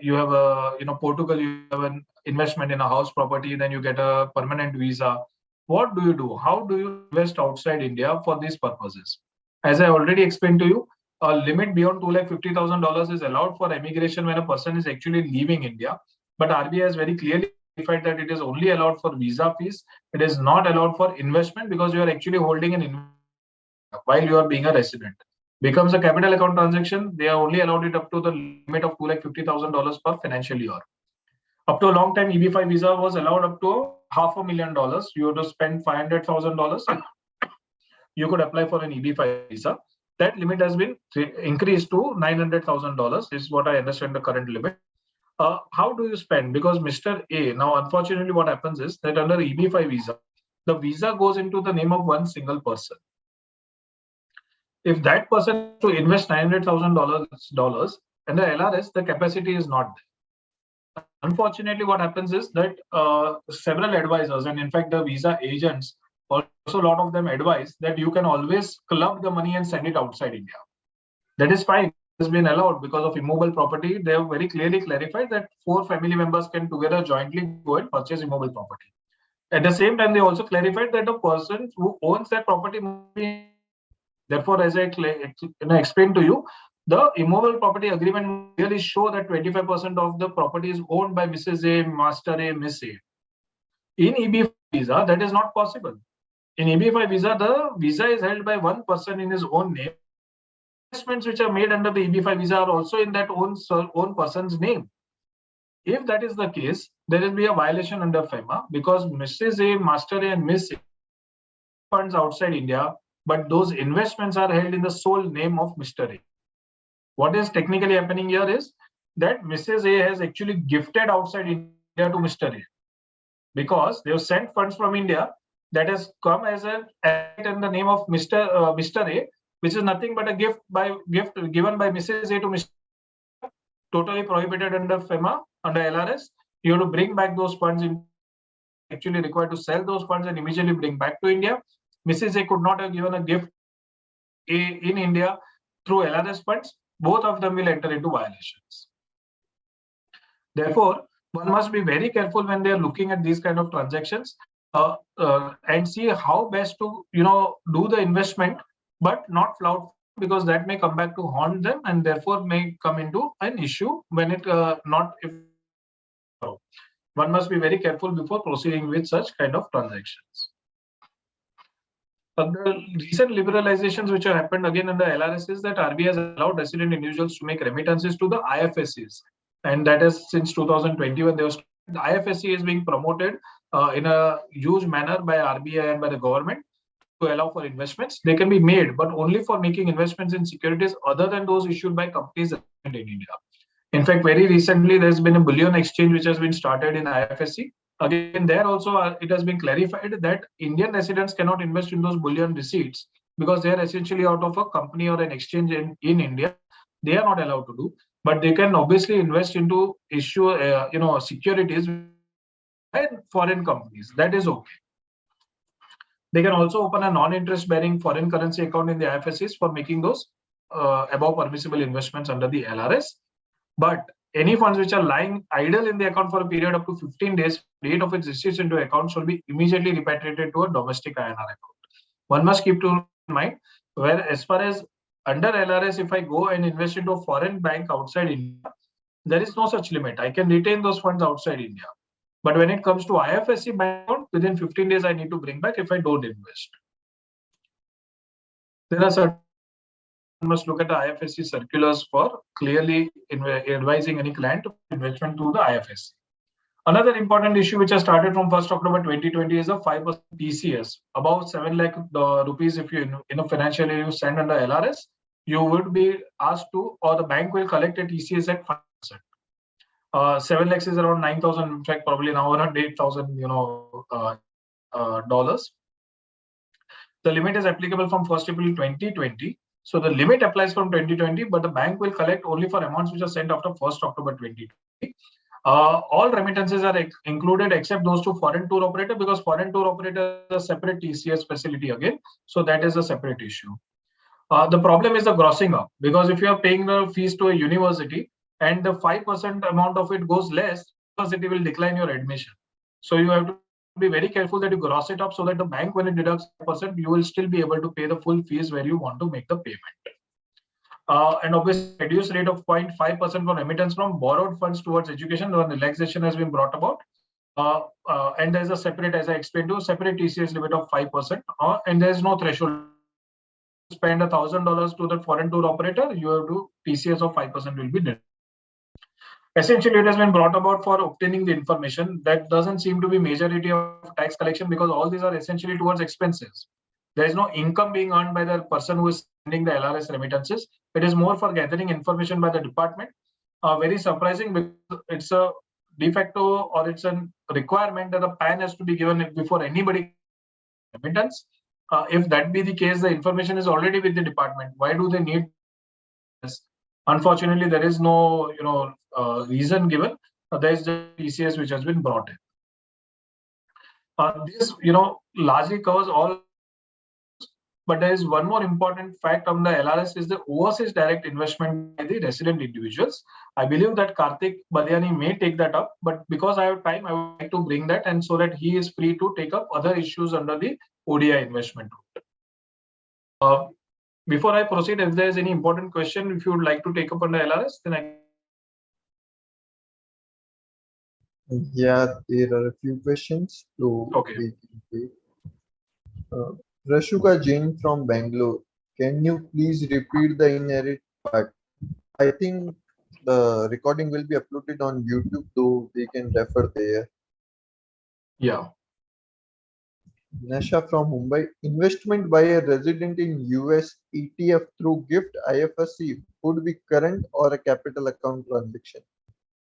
You have a, Portugal, you have an investment in a house property, then you get a permanent visa. What do you do? How do you invest outside India for these purposes? As I already explained to you, a limit beyond $250,000 is allowed for emigration when a person is actually leaving India. But RBI has very clearly clarified that it is only allowed for visa fees. It is not allowed for investment because you are actually holding an investment while you are being a resident. Becomes a capital account transaction, they are only allowed it up to the limit of $250,000 per financial year. Up to a long time, EB5 visa was allowed up to $500,000, you have to spend $500,000. You could apply for an EB-5 visa. That limit has been increased to $900,000. Is what I understand the current limit. How do you spend? Because Mr. A, now unfortunately what happens is that under EB-5 visa, the visa goes into the name of one single person. If that person has to invest $900,000 under LRS, the capacity is not there. Unfortunately, what happens is that several advisors, and in fact the visa agents, also a lot of them advise that you can always club the money and send it outside India. That is fine. It has been allowed because of immovable property. They have very clearly clarified that 4 family members can together jointly go and purchase immovable property. At the same time, they also clarified that the person who owns that property must be. Therefore, as I explained to you, the immovable property agreement really show that 25% of the property is owned by Mrs. A, Master A, Miss A. In EB-5 visa, that is not possible. In EB-5 visa, the visa is held by one person in his own name. Investments which are made under the EB-5 visa are also in that own person's name. If that is the case, there will be a violation under FEMA because Mrs. A, Master A, and Miss A funds outside India, but those investments are held in the sole name of Mr. A. What is technically happening here is that Mrs. A has actually gifted outside India to Mr. A because they have sent funds from India that has come as an asset in the name of Mr. A, which is nothing but a gift given by Mrs. A to Mr. A, totally prohibited under FEMA, under LRS. You have to bring back those funds in. Actually required to sell those funds and immediately bring back to India. Mrs. A could not have given a gift in India through LRS funds. Both of them will enter into violations. Therefore, one must be very careful when they are looking at these kind of transactions and see how best to do the investment, but not flout, because that may come back to haunt them and therefore may come into an issue when it not if. One must be very careful before proceeding with such kind of transactions. The recent liberalizations which have happened again under LRS is that RBI has allowed resident individuals to make remittances to the IFSCs, and that is since 2020 when the IFSC is being promoted in a huge manner by RBI and by the government to allow for investments. They can be made, but only for making investments in securities other than those issued by companies in India. In fact, very recently, there's been a bullion exchange which has been started in IFSC. Again, there also it has been clarified that Indian residents cannot invest in those bullion receipts because they are essentially out of a company or an exchange in India. They are not allowed to do, but they can obviously invest into securities by foreign companies. That is okay. They can also open a non-interest bearing foreign currency account in the IFSCs for making those above permissible investments under the LRS. But any funds which are lying idle in the account for a period up to 15 days, date of its receipts into account shall be immediately repatriated to a domestic INR account. One must keep in mind, where as far as under LRS, if I go and invest into a foreign bank outside India, there is no such limit. I can retain those funds outside India. But when it comes to IFSC bank account, within 15 days, I need to bring back if I don't invest. There are certain must look at the IFSC circulars for clearly advising any client to investment to the IFSC. Another important issue which has started from 1st October 2020 is a 5% TCS. Above 7 lakh rupees, if you in a financial year you send under LRS, you would be asked to, or the bank will collect a TCS at 5%. 7 lakhs is around 9,000. In fact, probably now around 8,000. Dollars. The limit is applicable from 1st April 2020. So the limit applies from 2020, but the bank will collect only for amounts which are sent after 1st October 2020. All remittances are included except those to foreign tour operator, because foreign tour operator is a separate TCS facility again. So that is a separate issue. The problem is the grossing up, because if you are paying the fees to a university and the 5% amount of it goes less, the university will decline your admission. So you have to be very careful that you gross it up so that the bank, when it deducts 5%, you will still be able to pay the full fees where you want to make the payment. And obviously, reduced rate of 0.5% for remittance from borrowed funds towards education, when relaxation has been brought about. And there's a separate, as I explained to you, separate TCS limit of 5%, and there's no threshold. Spend $1,000 to the foreign tour operator, you have to TCS of 5% will be deducted. Essentially, it has been brought about for obtaining the information. That doesn't seem to be majority of tax collection because all these are essentially towards expenses. There is no income being earned by the person who is sending the LRS remittances. It is more for gathering information by the department. Very surprising because it's a de facto or it's a requirement that a PAN has to be given before anybody remittance. If that be the case, the information is already with the department. Why do they need this? Unfortunately, there is no reason given. There is just TCS which has been brought in. This largely covers all. But there is one more important fact on the LRS is the overseas direct investment by the resident individuals. I believe that Karthik Badiani may take that up, but because I have time, I would like to bring that and so that he is free to take up other issues under the ODI investment route. Before I proceed, if there is any important question, if you would like to take up under LRS, then I. Yeah, there are a few questions to Okay. Rashuka Jain from Bangalore. Can you please repeat the inherit part? I think the recording will be uploaded on YouTube, though we can refer there. Yeah. Nasha from Mumbai. Investment by a resident in US ETF through GIFT IFSC would be current or a capital account transaction?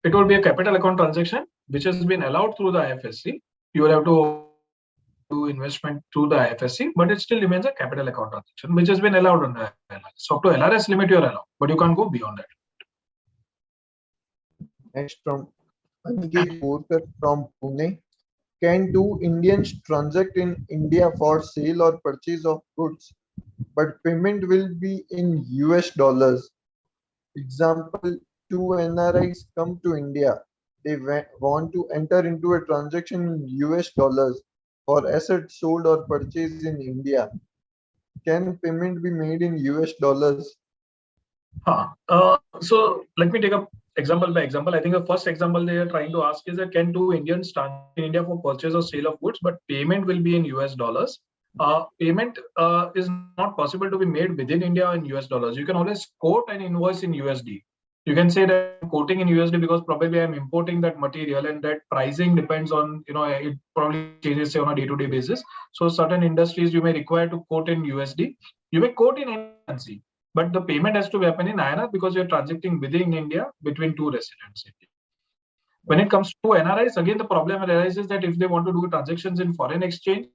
It will be a capital account transaction which has been allowed through the IFSC. You will have to do investment through the IFSC, but it still remains a capital account transaction which has been allowed on the LRS. So up to LRS limit you are allowed, but you can't go beyond that. Next from Aniket Borkar from Pune. Can two Indians transact in India for sale or purchase of goods, but payment will be in US dollars? Example, two NRIs come to India. They want to enter into a transaction in US dollars for assets sold or purchased in India. Can payment be made in US dollars? So let me take a example by example. I think the first example they are trying to ask is that can two Indians transact in India for purchase or sale of goods, but payment will be in US dollars. Payment is not possible to be made within India in US dollars. You can always quote an invoice in USD. You can say that I'm quoting in USD because probably I'm importing that material and that pricing depends on, it probably changes say on a day-to-day basis. So certain industries you may require to quote in USD. You may quote in any currency, but the payment has to happen in INR because you're transacting within India between two residents. When it comes to NRIs, again, the problem arises that if they want to do transactions in foreign exchange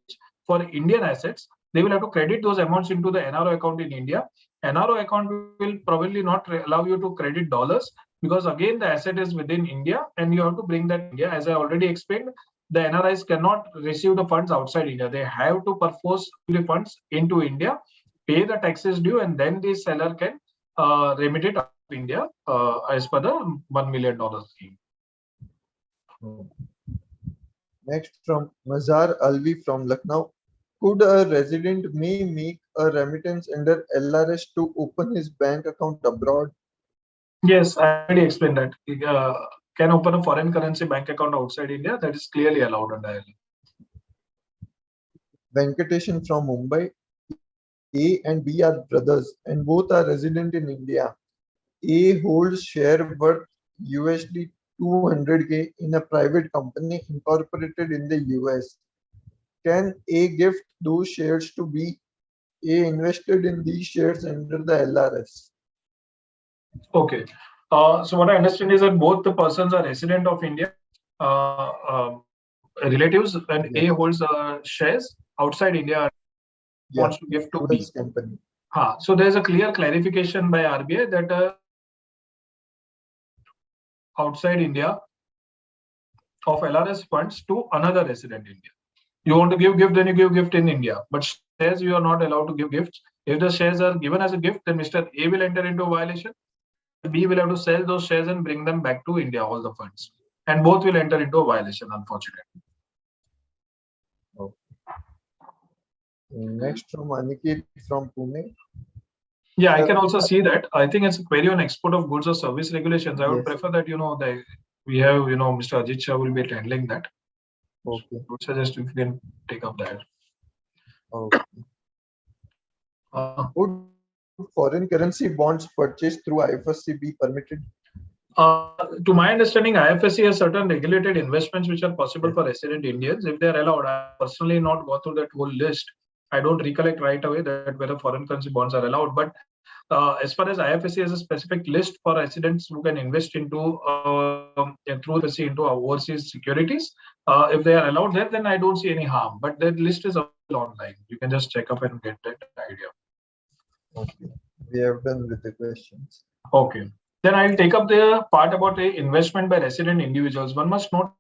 for Indian assets, they will have to credit those amounts into the NRO account in India. NRO account will probably not allow you to credit dollars because again, the asset is within India and you have to bring that India. As I already explained, the NRIs cannot receive the funds outside India. They have to perforce the funds into India, pay the taxes due, and then the seller can remit it out of India as per the $1 million scheme. Next from Mazhar Alvi from Lucknow. Could a resident may make a remittance under LRS to open his bank account abroad? Yes, I already explained that. Can open a foreign currency bank account outside India. That is clearly allowed under LRS. Venkateshan from Mumbai. A and B are brothers and both are resident in India. A holds share worth USD 200K in a private company incorporated in the US. Can A gift those shares to B? A invested in these shares under the LRS. Okay. So what I understand is that both the persons are resident of India, relatives, and Yes. A holds shares outside India. Wants to give to B. Company. So there is a clear clarification by RBI that outside India of LRS funds to another resident India. You want to give gift, then you give gift in India. But shares, you are not allowed to give gifts. If the shares are given as a gift, then Mr. A will enter into a violation. B will have to sell those shares and bring them back to India, all the funds. And both will enter into a violation, unfortunately. Okay. Next from Aniket from Pune. Yeah, I can also see that. I think it's a query on export of goods or service regulations. I would Yes. prefer that, we have, Mr. Ajit Shah will be handling that. Okay. I would suggest if you can take up that. Okay. Would foreign currency bonds purchased through IFSC be permitted? To my understanding, IFSC has certain regulated investments which are possible for resident Indians if they are allowed. I personally not go through that whole list. I don't recollect right away that whether foreign currency bonds are allowed. But as far as IFSC has a specific list for residents who can invest into through IFSC into overseas securities, if they are allowed there, then I don't see any harm. But that list is available online. You can just check up and get that idea. Okay, we have done with the questions. Okay. Then I'll take up the part about the investment by resident individuals. One must note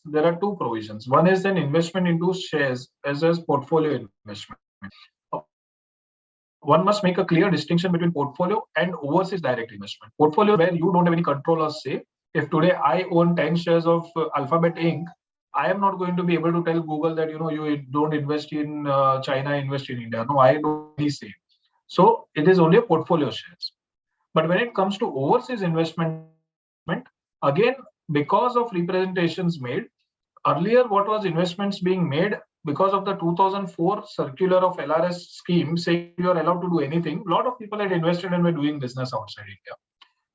there are two provisions. One is an investment into shares as portfolio investment. One must make a clear distinction between portfolio and overseas direct investment. Portfolio where you don't have any control or say. If today I own 10 shares of Alphabet Inc., I am not going to be able to tell Google that you don't invest in China, invest in India. No, I don't really say. So it is only a portfolio shares. But when it comes to overseas investment, again, because of representations made, earlier what was investments being made because of the 2004 circular of LRS scheme saying you are allowed to do anything, a lot of people had invested and were doing business outside India.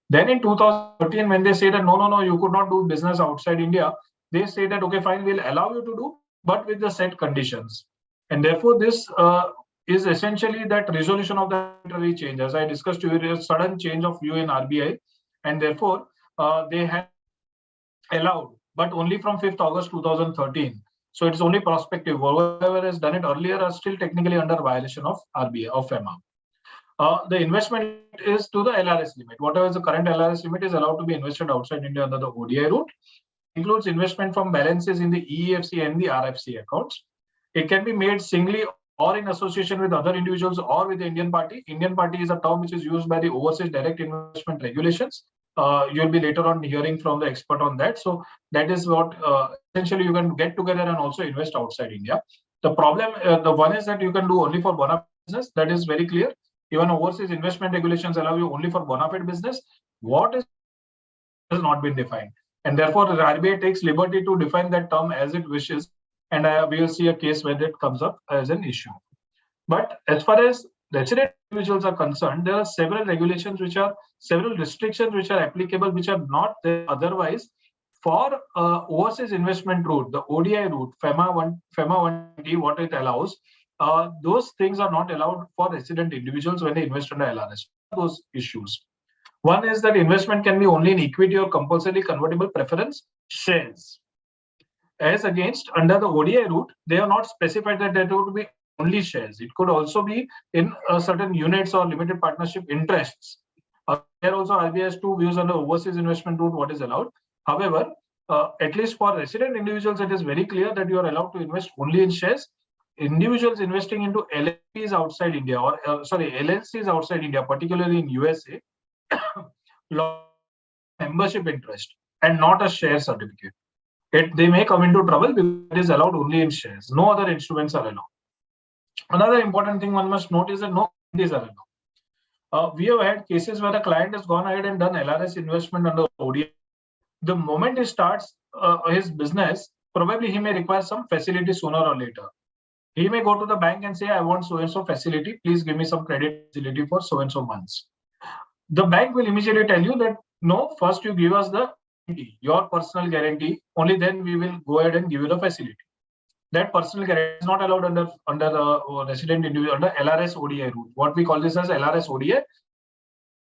Then in 2013, when they say that no, you could not do business outside India, they say that, okay, fine, we'll allow you to do, but with the set conditions. And therefore, this is essentially that resolution of the arbitrary change. As I discussed earlier, a sudden change of view in RBI, and therefore they have allowed, but only from 5th August 2013. So it's only prospective. Whoever has done it earlier are still technically under violation of RBI, of FEMA. The investment is to the LRS limit. Whatever is the current LRS limit is allowed to be invested outside India under the ODI route. Includes investment from balances in the EEFC and the RFC accounts. It can be made singly or in association with other individuals or with the Indian party. Indian party is a term which is used by the overseas direct investment regulations. You'll be later on hearing from the expert on that. So that is what essentially you can get together and also invest outside India. The problem, the one is that you can do only for bona fide business. That is very clear. Even overseas investment regulations allow you only for bona fide business. What is has not been defined. And therefore, the RBI takes liberty to define that term as it wishes. And we will see a case where that comes up as an issue. But as far as resident individuals are concerned, there are several regulations several restrictions which are applicable, which are not there otherwise. For overseas investment route, the ODI route, FEMA 120, what it allows, those things are not allowed for resident individuals when they invest under LRS. Those issues. One is that investment can be only in equity or compulsory convertible preference shares. As against under the ODI route, they are not specified that there would be only shares. It could also be in certain units or limited partnership interests. There also RBI has two views on the overseas investment route, what is allowed. However, at least for resident individuals, it is very clear that you are allowed to invest only in shares. Individuals investing into LLPs outside India or LLCs outside India, particularly in USA, membership interest and not a share certificate. They may come into trouble because it is allowed only in shares. No other instruments are allowed. Another important thing one must note is that no guarantees are allowed. We have had cases where the client has gone ahead and done LRS investment under ODI. The moment he starts his business, probably he may require some facility sooner or later. He may go to the bank and say, I want so-and-so facility. Please give me some credit facility for so-and-so months. The bank will immediately tell you that, no, first you give us the guarantee, your personal guarantee. Only then we will go ahead and give you the facility. That personal guarantee is not allowed under the resident individual, under LRS ODI route. What we call this as LRS ODI,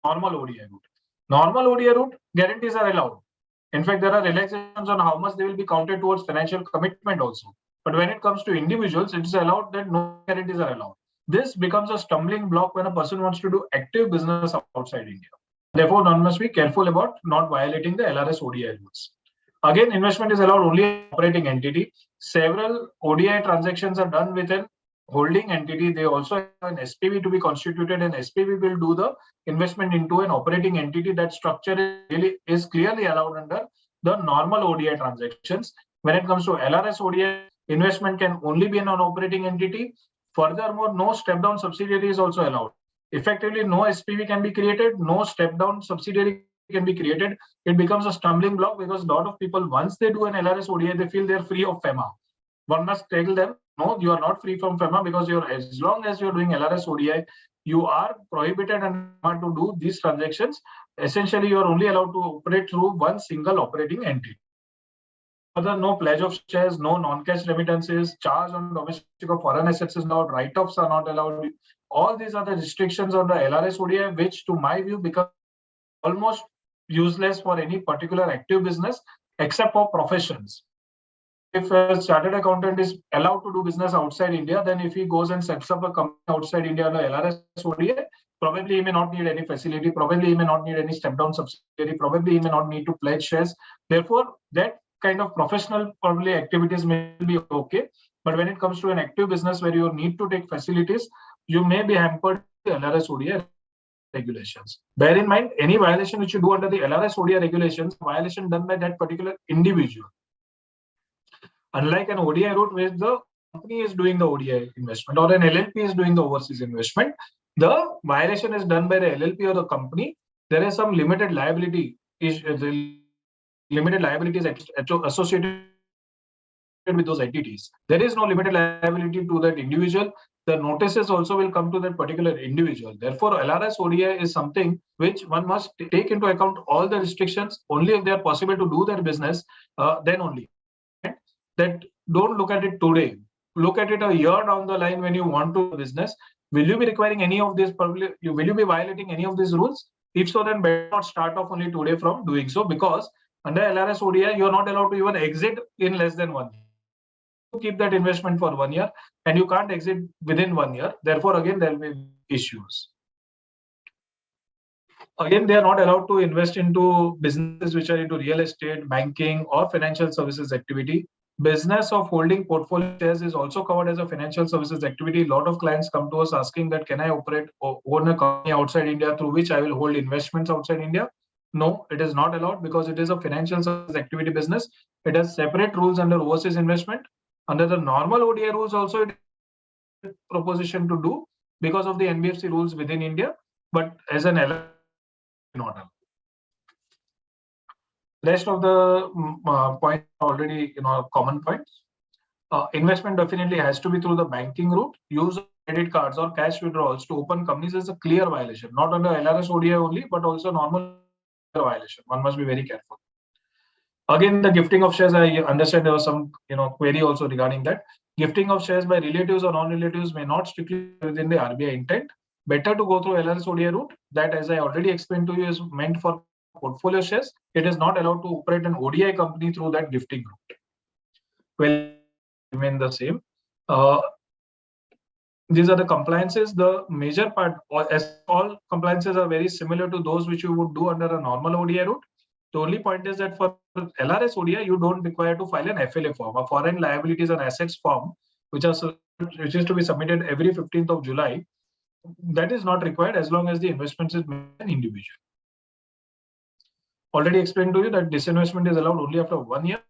normal ODI route. Normal ODI route, guarantees are allowed. In fact, there are relaxations on how much they will be counted towards financial commitment also. But when it comes to individuals, it is allowed that no guarantees are allowed. This becomes a stumbling block when a person wants to do active business outside India. Therefore, one must be careful about not violating the LRS ODI rules. Again, investment is allowed only in operating entity. Several ODI transactions are done with an holding entity. They also have an SPV to be constituted, and SPV will do the investment into an operating entity. That structure is clearly allowed under the normal ODI transactions. When it comes to LRS ODI, investment can only be in an operating entity. Furthermore, no step-down subsidiary is also allowed. Effectively, no SPV can be created, no step-down subsidiary can be created. It becomes a stumbling block because a lot of people, once they do an LRS ODI, they feel they're free of FEMA. One must tell them, no, you are not free from FEMA because as long as you're doing LRS ODI, you are prohibited and to do these transactions essentially you are only allowed to operate through one single operating entity. Further, no pledge of shares, no non-cash remittances, charge on domestic or foreign assets is not allowed, write-offs are not allowed. All these are the restrictions on the LRS ODI, which to my view become almost useless for any particular active business except for professions. If a chartered accountant is allowed to do business outside India, then if he goes and sets up a company outside India under LRS ODI, probably he may not need any facility, probably he may not need any step-down subsidiary, probably he may not need to pledge shares. Therefore, that kind of professional probably activities may be okay. But when it comes to an active business where you need to take facilities, you may be hampered by the LRS ODI regulations. Bear in mind, any violation which you do under the LRS ODI regulations, violation done by that particular individual. Unlike an ODI route where the company is doing the ODI investment or an LLP is doing the overseas investment, the violation is done by the LLP or the company. There is some limited liability, limited liabilities associated with those entities. There is no limited liability to that individual. The notices also will come to that particular individual. Therefore, LRS ODI is something which one must take into account all the restrictions. Only if they are possible to do their business, then only. That don't look at it today. Look at it a year down the line when you want to do business. Will you be requiring any of this? Will you be violating any of these rules? If so, then better not start off only today from doing so, because under LRS ODI, you are not allowed to even exit in less than 1 year. You keep that investment for 1 year and you can't exit within 1 year. Therefore, again, there will be issues. Again, they are not allowed to invest into businesses which are into real estate, banking, or financial services activity. Business of holding portfolio shares is also covered as a financial services activity. A lot of clients come to us asking that, can I operate or own a company outside India through which I will hold investments outside India? No, it is not allowed because it is a financial services activity business. It has separate rules under overseas investment. Under the normal ODI rules also, it is a proposition to do because of the NBFC rules within India. But as an LLC, not allowed. Rest of the points are already common points. Investment definitely has to be through the banking route. Use of credit cards or cash withdrawals to open companies is a clear violation, not under LRS ODI only, but also normal violation. One must be very careful. Again, the gifting of shares, I understand there was some query also regarding that. Gifting of shares by relatives or non-relatives may not strictly within the RBI intent. Better to go through LRS ODI route. That, as I already explained to you, is meant for portfolio shares. It is not allowed to operate an ODI company through that gifting route. Well, remain the same. These are the compliances. The major part, as all compliances are very similar to those which you would do under a normal ODI route. The only point is that for LRS ODI, you don't require to file an FLA form, a foreign liabilities and assets form, which is to be submitted every 15th of July. That is not required as long as the investment is made an individual. Already explained to you that disinvestment is allowed only after 1 year.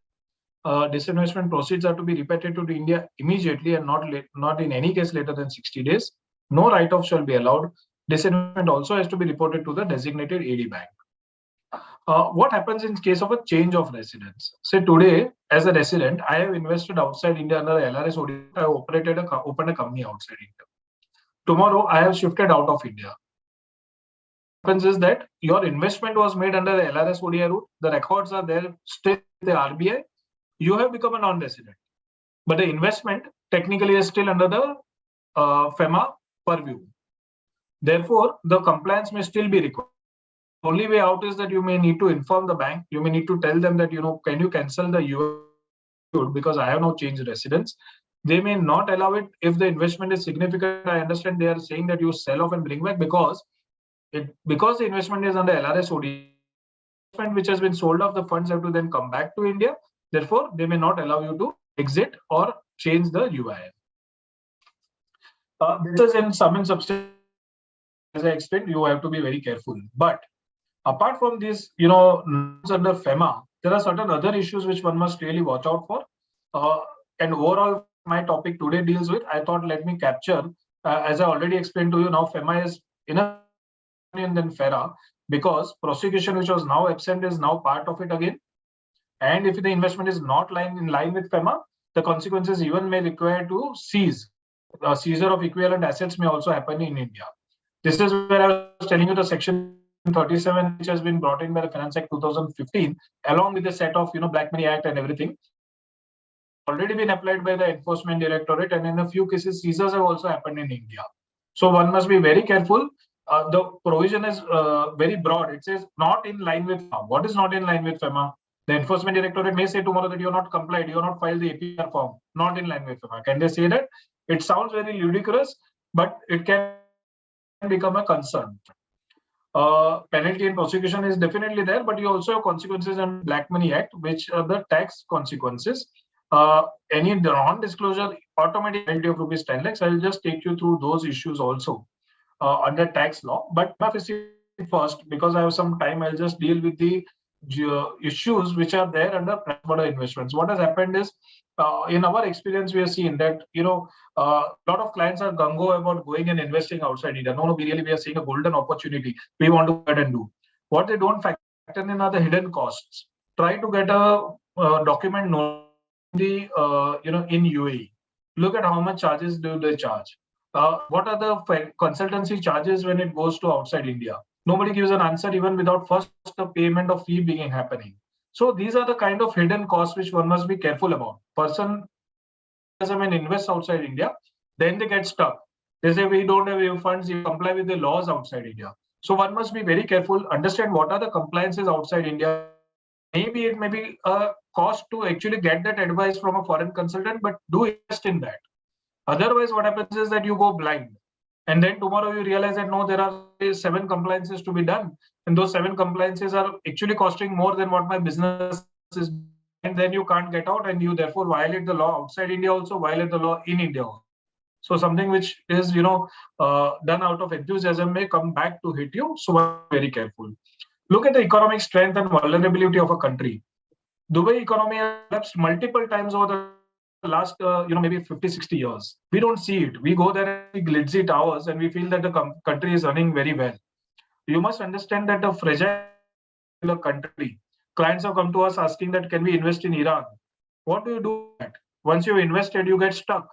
Disinvestment proceeds are to be repatriated to India immediately and not in any case later than 60 days. No write-off shall be allowed. Disinvestment also has to be reported to the designated AD bank. What happens in case of a change of residence? Say today, as a resident, I have invested outside India under the LRS ODI. I have opened a company outside India. Tomorrow, I have shifted out of India. What happens is that your investment was made under the LRS ODI route. The records are there still with the RBI. You have become a non-resident, but the investment technically is still under the FEMA purview. Therefore, the compliance may still be required. The only way out is that you may need to inform the bank. You may need to tell them that, can you cancel the UID because I have now changed residence. They may not allow it if the investment is significant. I understand they are saying that you sell off and bring back because the investment is under LRS ODI, which has been sold off, the funds have to then come back to India. Therefore, they may not allow you to exit or change the UIN. This is in sum and substance. As I explained, you have to be very careful. But apart from this, under FEMA, there are certain other issues which one must really watch out for. And overall, my topic today deals with, I thought, let me capture, as I already explained to you, now FEMA is in a than FERA, because prosecution which was now absent is now part of it again. And if the investment is not in line with FEMA, the consequences even may require to seize. Seizure of equivalent assets may also happen in India. This is where I was telling you the section 37, which has been brought in by the Finance Act 2015, along with the set of Black Money Act and everything, already been applied by the Enforcement Directorate, and in a few cases, seizures have also happened in India. So one must be very careful. The provision is very broad. It says not in line with FEMA. What is not in line with FEMA? The Enforcement Directorate may say tomorrow that you are not complied, you are not filed the APR form, not in line with FEMA. Can they say that? It sounds very ludicrous, but it can become a concern. Penalty and prosecution is definitely there, but you also have consequences under Black Money Act, which are the tax consequences. Any non-disclosure, automatic penalty of rupees 10 lakhs. I will just take you through those issues also under tax law. But first, because I have some time, I'll just deal with the issues which are there under cross-border investments. What has happened is, in our experience, we have seen that a lot of clients are gung-ho about going and investing outside India. No, we are seeing a golden opportunity. We want to go ahead and do. What they don't factor in are the hidden costs. Try to get a document in UAE. Look at how much charges do they charge. What are the consultancy charges when it goes to outside India? Nobody gives an answer even without first the payment of fee being happening. So these are the kind of hidden costs which one must be careful about. Person invest outside India, then they get stuck. They say we don't have your funds, you comply with the laws outside India. So one must be very careful, understand what are the compliances outside India. Maybe it may be a cost to actually get that advice from a foreign consultant, but do invest in that. Otherwise, what happens is that you go blind. And then tomorrow you realize that no, there are 7 compliances to be done. And those 7 compliances are actually costing more than what my business is. And then you can't get out, and you therefore violate the law outside India, also violate the law in India. So something which is, done out of enthusiasm may come back to hit you. So be very careful. Look at the economic strength and vulnerability of a country. Dubai economy has collapsed multiple times over the last, maybe 50, 60 years. We don't see it. We go there and see glitzy towers and we feel that the country is running very well. You must understand that a fragile country, clients have come to us asking that, can we invest in Iran? What do you do with that? Once you've invested, you get stuck.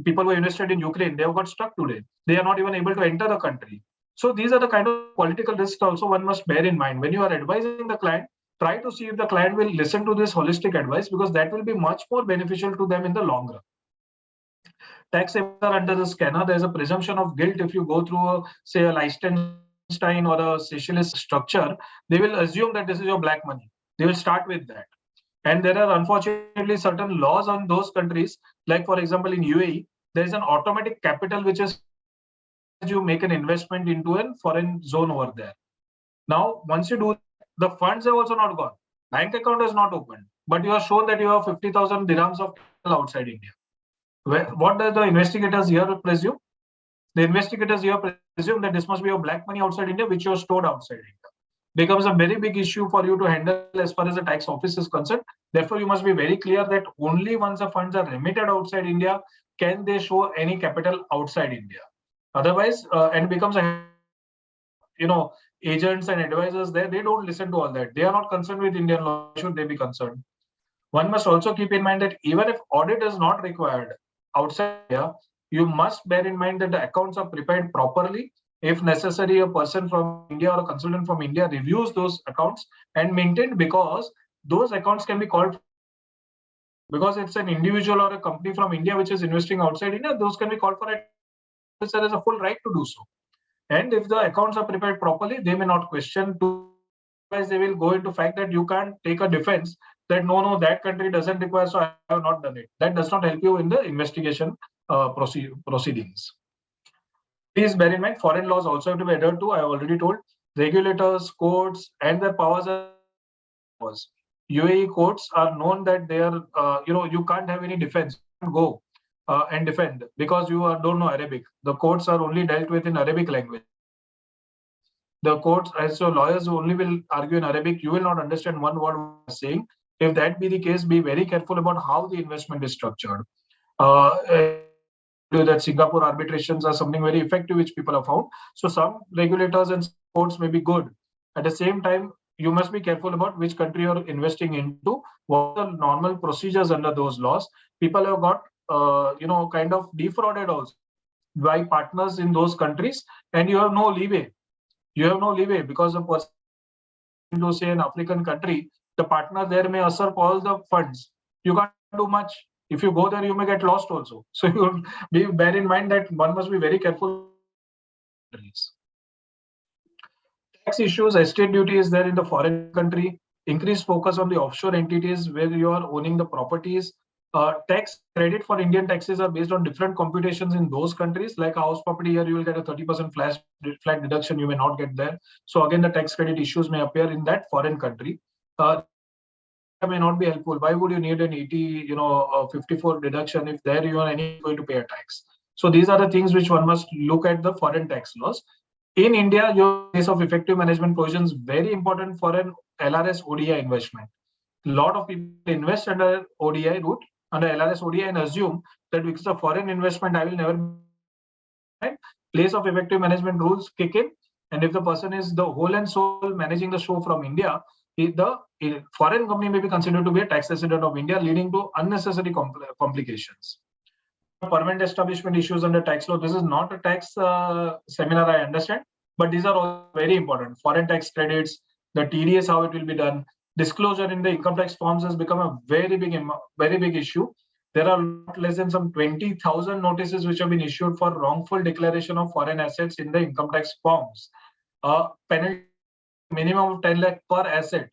People who invested in Ukraine, they have got stuck today. They are not even able to enter the country. So these are the kind of political risks also one must bear in mind. When you are advising the client, try to see if the client will listen to this holistic advice, because that will be much more beneficial to them in the long run. Tax havens are under the scanner. There's a presumption of guilt if you go through, say, a Liechtenstein or a Seychelles structure. They will assume that this is your black money. They will start with that. And there are unfortunately certain laws on those countries, like for example in UAE, there is an automatic capital which is you make an investment into a foreign zone over there. Now, once you do, the funds have also not gone. Bank account is not opened, but you are shown that you have 50,000 dirhams of capital outside India. What does the investigators here presume? The investigators here presume that this must be your black money outside India, which you have stored outside India. Becomes a very big issue for you to handle as far as the tax office is concerned. Therefore, you must be very clear that only once the funds are remitted outside India can they show any capital outside India. Otherwise, and becomes a agents and advisors there, they don't listen to all that. They are not concerned with Indian law. Should they be concerned? One must also keep in mind that even if audit is not required outside India, you must bear in mind that the accounts are prepared properly. If necessary, a person from India or a consultant from India reviews those accounts and maintained, because those accounts can be called, because it's an individual or a company from India which is investing outside India, those can be called for it. Officer has a full right to do so. And if the accounts are prepared properly, they may not question. Otherwise, they will go into fact that you can't take a defense that no, that country doesn't require, so I have not done it. That does not help you in the investigation proceedings. Please bear in mind, foreign laws also have to be adhered to. I have already told regulators, courts, and their powers are powers. UAE courts are known that they are, you can't have any defense. You can't go and defend because you don't know Arabic. The courts are only dealt with in Arabic language. The courts, as your lawyers only will argue in Arabic, you will not understand one word I'm saying. If that be the case, be very careful about how the investment is structured. That Singapore arbitrations are something very effective, which people have found. So some regulators and courts may be good. At the same time, you must be careful about which country you're investing into, what are the normal procedures under those laws. People have got, kind of defrauded also by partners in those countries, and you have no leeway. You have no leeway because the person into say an African country, the partner there may usurp all the funds. You can't do much. If you go there, you may get lost also. So you bear in mind that one must be very careful. Tax issues, estate duty is there in the foreign country. Increased focus on the offshore entities where you are owning the properties. Tax credit for Indian taxes are based on different computations in those countries. Like a house property here, you will get a 30% flat deduction. You may not get there. So again, the tax credit issues may appear in that foreign country. May not be helpful. Why would you need an 80, 54 deduction if there you are anyway going to pay a tax? So these are the things which one must look at the foreign tax laws. In India, your case of effective management provisions very important for an LRS ODI investment. A lot of people invest under ODI route, under LRS ODI, and assume that because of foreign investment, I will never. Place of effective management rules kick in, and if the person is the whole and soul managing the show from India, the foreign company may be considered to be a tax resident of India, leading to unnecessary complications. Permanent establishment issues under tax law. This is not a tax seminar, I understand, but these are all very important. Foreign tax credits, the TDS, how it will be done. Disclosure in the income tax forms has become a very big issue. There are not less than some 20,000 notices which have been issued for wrongful declaration of foreign assets in the income tax forms. Penalty minimum of 10 lakh per asset.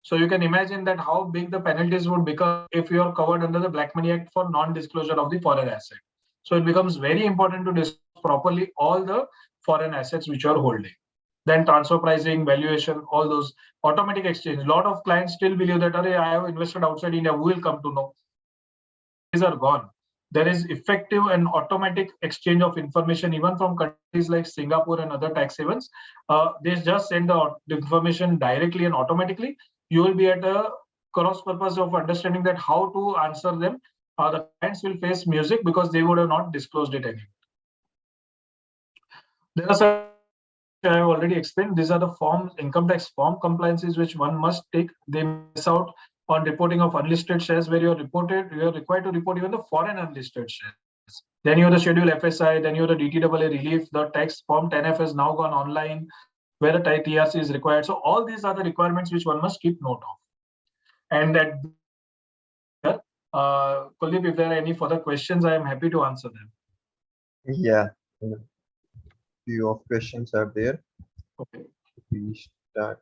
So you can imagine that how big the penalties would become if you are covered under the Black Money Act for non-disclosure of the foreign asset. So it becomes very important to disclose properly all the foreign assets which you are holding. Then transfer pricing, valuation, all those automatic exchange. A lot of clients still believe that, I have invested outside India, who will come to know? These are gone. There is effective and automatic exchange of information, even from countries like Singapore and other tax havens. They just send the information directly and automatically. You will be at a cross purpose of understanding that how to answer them. The clients will face music because they would have not disclosed it anyway. There are some I have already explained. These are the forms, income tax form compliances which one must take. They miss out on reporting of unlisted shares where you are required to report even the foreign unlisted shares. Then you have the schedule FSI, then you have the DTAA relief, the tax form 10F has now gone online, where the TRC is required. So all these are the requirements which one must keep note of. And that, Kuldeep, if there are any further questions, I am happy to answer them. Yeah, few of questions are there. Okay. We start.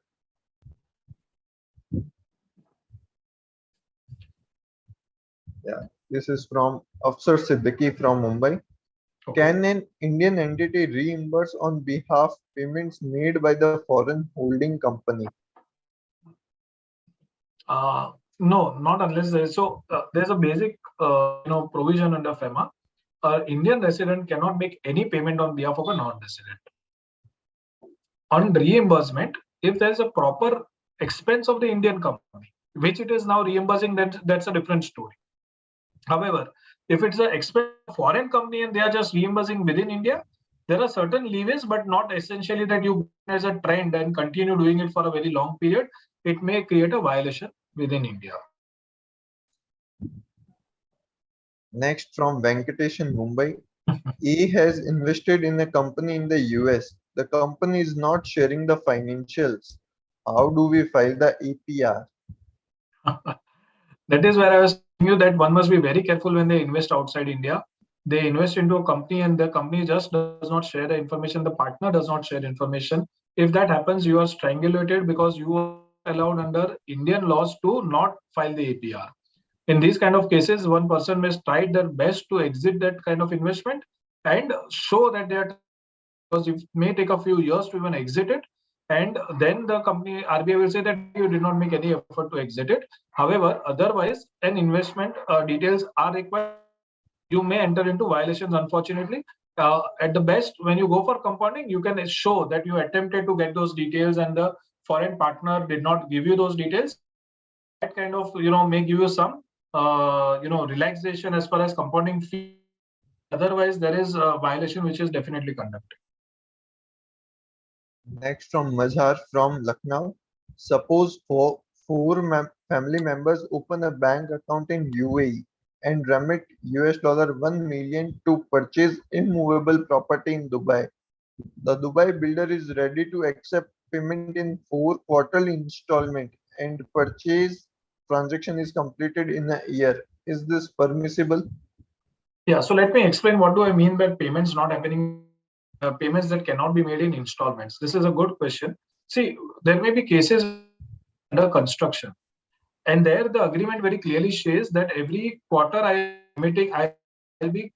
Yeah, this is from Afsar Siddiqui from Mumbai. Okay. Can an Indian entity reimburse on behalf payments made by the foreign holding company? No, not unless there's there's a basic provision under FEMA. Indian resident cannot make any payment on behalf of a non-resident. On reimbursement, if there's a proper expense of the Indian company, which it is now reimbursing, that's a different story. However, if it's an expense of foreign company and they are just reimbursing within India, there are certain leeways, but not essentially that you as a trend and continue doing it for a very long period. It may create a violation within India. Next from Venkatesh in Mumbai. E has invested in a company in the US. The company is not sharing the financials. How do we file the APR? That is where I was telling you that one must be very careful when they invest outside India. They invest into a company and the company just does not share the information. The partner does not share information. If that happens, you are strangulated because you are allowed under Indian laws to not file the APR. In these kind of cases, one person may try their best to exit that kind of investment and show that they are, because it may take a few years to even exit it. And then the company RBI will say that you did not make any effort to exit it. However, otherwise, an investment details are required. You may enter into violations, unfortunately. At the best, when you go for compounding, you can show that you attempted to get those details and the foreign partner did not give you those details. That kind of, may give you some, relaxation as far as compounding fee. Otherwise, there is a violation which is definitely conducted. Next from Mazhar from Lucknow. Suppose four family members open a bank account in UAE and remit $1 million to purchase immovable property in Dubai. The Dubai builder is ready to accept payment in 4 quarterly installment and purchase transaction is completed in a year. Is this permissible? Yeah, so let me explain what do I mean by payments not happening, payments that cannot be made in installments. This is a good question. See, there may be cases under construction, and there the agreement very clearly says that every quarter I'll be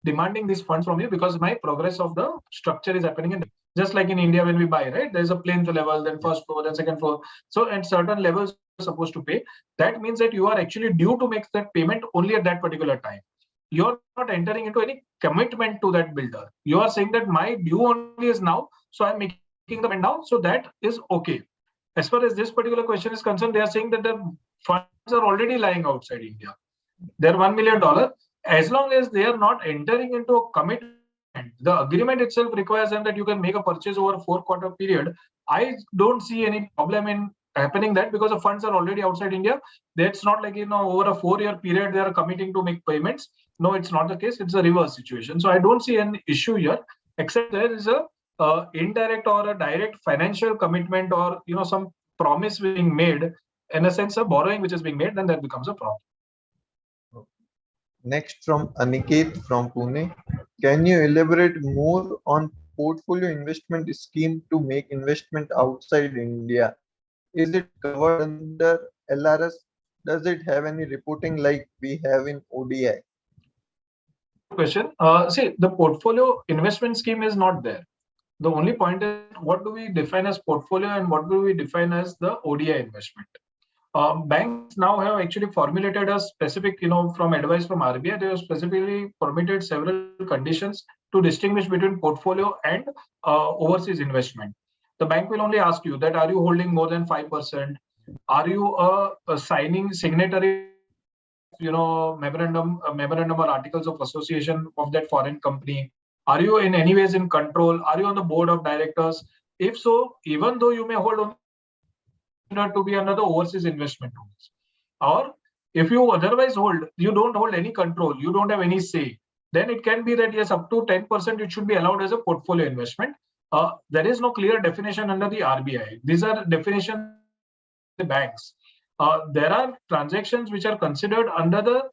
demanding these funds from you because my progress of the structure is happening in just like in India when we buy, right? There's a plinth level, then first floor, then second floor. So at certain levels you're supposed to pay. That means that you are actually due to make that payment only at that particular time. You're not entering into any commitment to that builder. You are saying that my due only is now, so I'm making the payment now, so that is okay. As far as this particular question is concerned, they are saying that the funds are already lying outside India. They're $1 million. As long as they are not entering into a commitment, the agreement itself requires them that you can make a purchase over a 4 quarter period. I don't see any problem in happening that because the funds are already outside India. That's not like, over a 4 year period, they are committing to make payments. No, it's not the case. It's a reverse situation. So I don't see an issue here, except there is a indirect or a direct financial commitment or, some promise being made, in a sense, a borrowing which is being made, then that becomes a problem. Next from Aniket from Pune. Can you elaborate more on portfolio investment scheme to make investment outside India? Is it covered under LRS? Does it have any reporting like we have in ODI? Question. See, the portfolio investment scheme is not there. The only point is what do we define as portfolio and what do we define as the ODI investment? Banks now have actually formulated a specific, from advice from RBI, they have specifically permitted several conditions to distinguish between portfolio and overseas investment. The bank will only ask you that are you holding more than 5%? Are you a signatory, memorandum or articles of association of that foreign company? Are you in any ways in control? Are you on the board of directors? If so, even though you may hold only to be another overseas investment tools. Or if you otherwise you don't hold any control, you don't have any say, then it can be that yes, up to 10% it should be allowed as a portfolio investment. There is no clear definition under the RBI. These are definitions the banks. There are transactions which are considered under the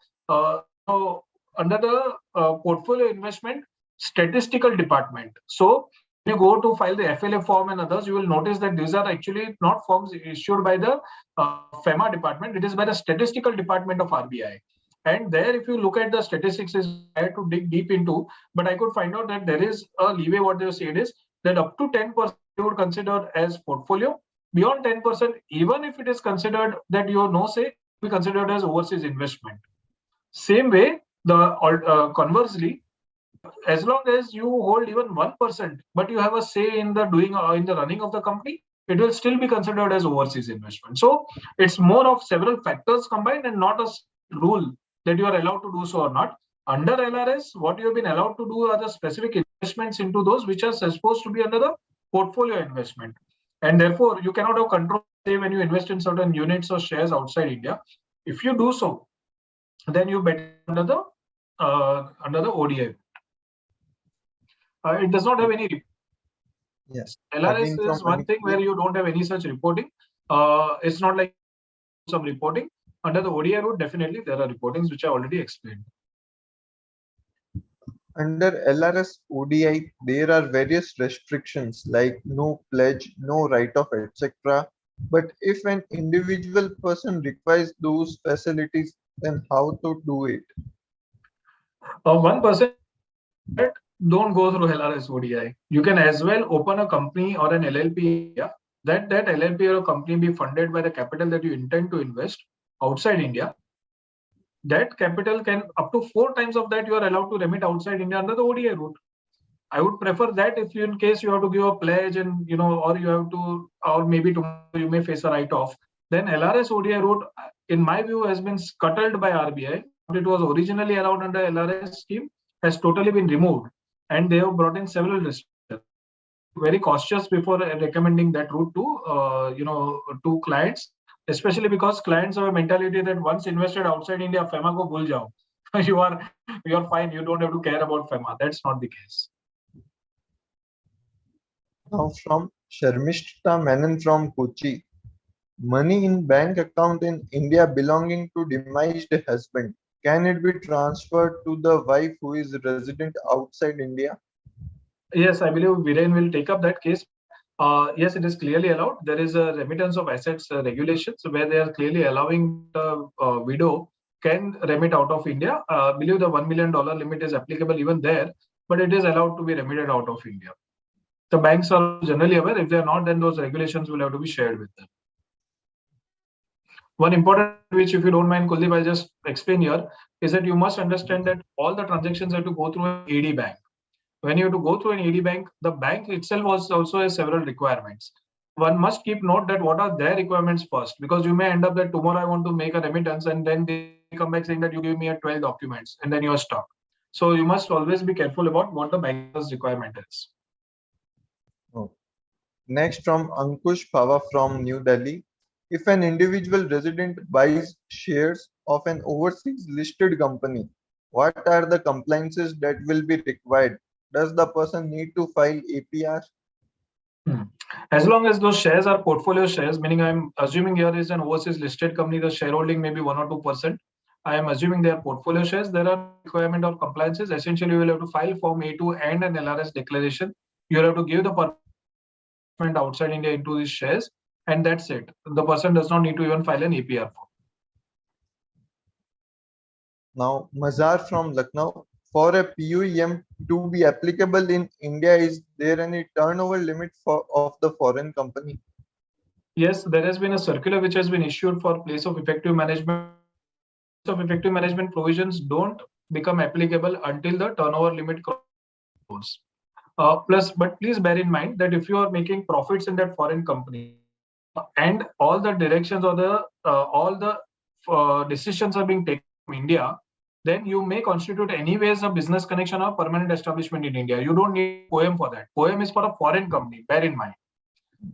portfolio investment statistical department. So when you go to file the FLA form and others, you will notice that these are actually not forms issued by the FEMA department. It is by the statistical department of RBI. And there, if you look at the statistics, I had to dig deep into, but I could find out that there is a leeway. What they said is that up to 10% you would consider as portfolio. Beyond 10%, even if it is considered that you have no say, be considered as overseas investment. Same way, the conversely, as long as you hold even 1%, but you have a say in the in the running of the company, it will still be considered as overseas investment. So it's more of several factors combined and not a rule that you are allowed to do so or not. Under LRS, what you have been allowed to do are the specific investments into those which are supposed to be under the portfolio investment. And therefore, you cannot have control, say, when you invest in certain units or shares outside India. If you do so, then you bet under the ODI. It does not have any. Yes. LRS is one thing where you don't have any such reporting. It's not like some reporting. Under the ODI route, definitely there are reportings which I already explained. Under LRS ODI, there are various restrictions like no pledge, no write-off, etc. But if an individual person requires those facilities, then how to do it? One person don't go through LRS ODI. You can as well open a company or an LLP. That LLP or a company be funded by the capital that you intend to invest outside India. That capital can up to 4 times of that you are allowed to remit outside India under the ODI route. I would prefer that if you, in case you have to give a pledge and or you have to, or maybe tomorrow you may face a write-off, then LRS ODI route, in my view, has been scuttled by RBI. It was originally allowed under LRS scheme, has totally been removed, and they have brought in several restrictions. Very cautious before recommending that route to to clients, especially because clients have a mentality that once invested outside India, FEMA ko bhul jao. you are fine. You don't have to care about FEMA. That's not the case. Now from Sharmishta Menon from Kochi. Money in bank account in India belonging to demised husband. Can it be transferred to the wife who is resident outside India? Yes, I believe Viren will take up that case. Yes, it is clearly allowed. There is a remittance of assets regulations where they are clearly allowing that widow can remit out of India. I believe the $1 million limit is applicable even there, but it is allowed to be remitted out of India. The banks are generally aware. If they are not, then those regulations will have to be shared with them. One important point, which if you don't mind, Kuldeep, I'll just explain here, is that you must understand that all the transactions have to go through an AD bank. When you have to go through an AD bank, the bank itself also has several requirements. One must keep note that what are their requirements first, because you may end up that tomorrow I want to make a remittance and then they come back saying that you give me a 12 documents and then you are stuck. So you must always be careful about what the bank's requirement is. Oh. Next from Ankush Pava from New Delhi. If an individual resident buys shares of an overseas listed company, what are the compliances that will be required? Does the person need to file APR? As long as those shares are portfolio shares, meaning I'm assuming here is an overseas listed company, the shareholding may be 1 or 2%. I am assuming they are portfolio shares. There are requirement of compliances. Essentially, you will have to file Form A2 and an LRS declaration. You will have to give the investment outside India into these shares, and that's it. The person does not need to even file an APR form. Now, Mazar from Lucknow. For a PUEM to be applicable in India, is there any turnover limit of the foreign company? Yes, there has been a circular which has been issued for place of effective management. Of effective management provisions don't become applicable until the turnover limit crores. But please bear in mind that if you are making profits in that foreign company and all the directions or all the decisions are being taken from India, then you may constitute anyways a business connection or permanent establishment in India. You don't need POEM for that. POEM is for a foreign company. Bear in mind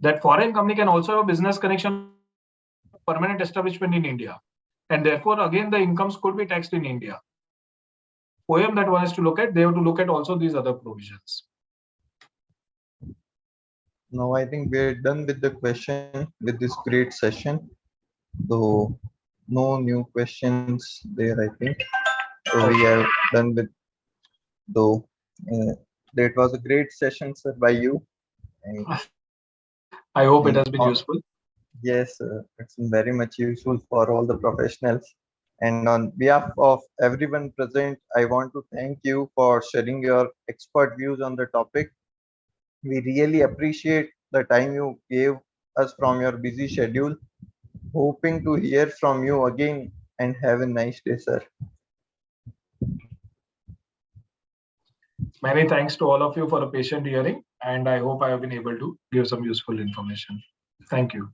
that foreign company can also have a business connection, permanent establishment in India, and therefore again the incomes could be taxed in India. POEM that one has to look at, they have to look at also these other provisions. Now, I think we're done with the question with this great session. Though no new questions there, I think. So we have done with though. That was a great session, sir, by you. And, I hope it and has been useful. yes, it's very much useful for all the professionals. And on behalf of everyone present, I want to thank you for sharing your expert views on the topic. We really appreciate the time you gave us from your busy schedule. Hoping to hear from you again and have a nice day, sir. Many thanks to all of you for a patient hearing, and I hope I have been able to give some useful information. Thank you.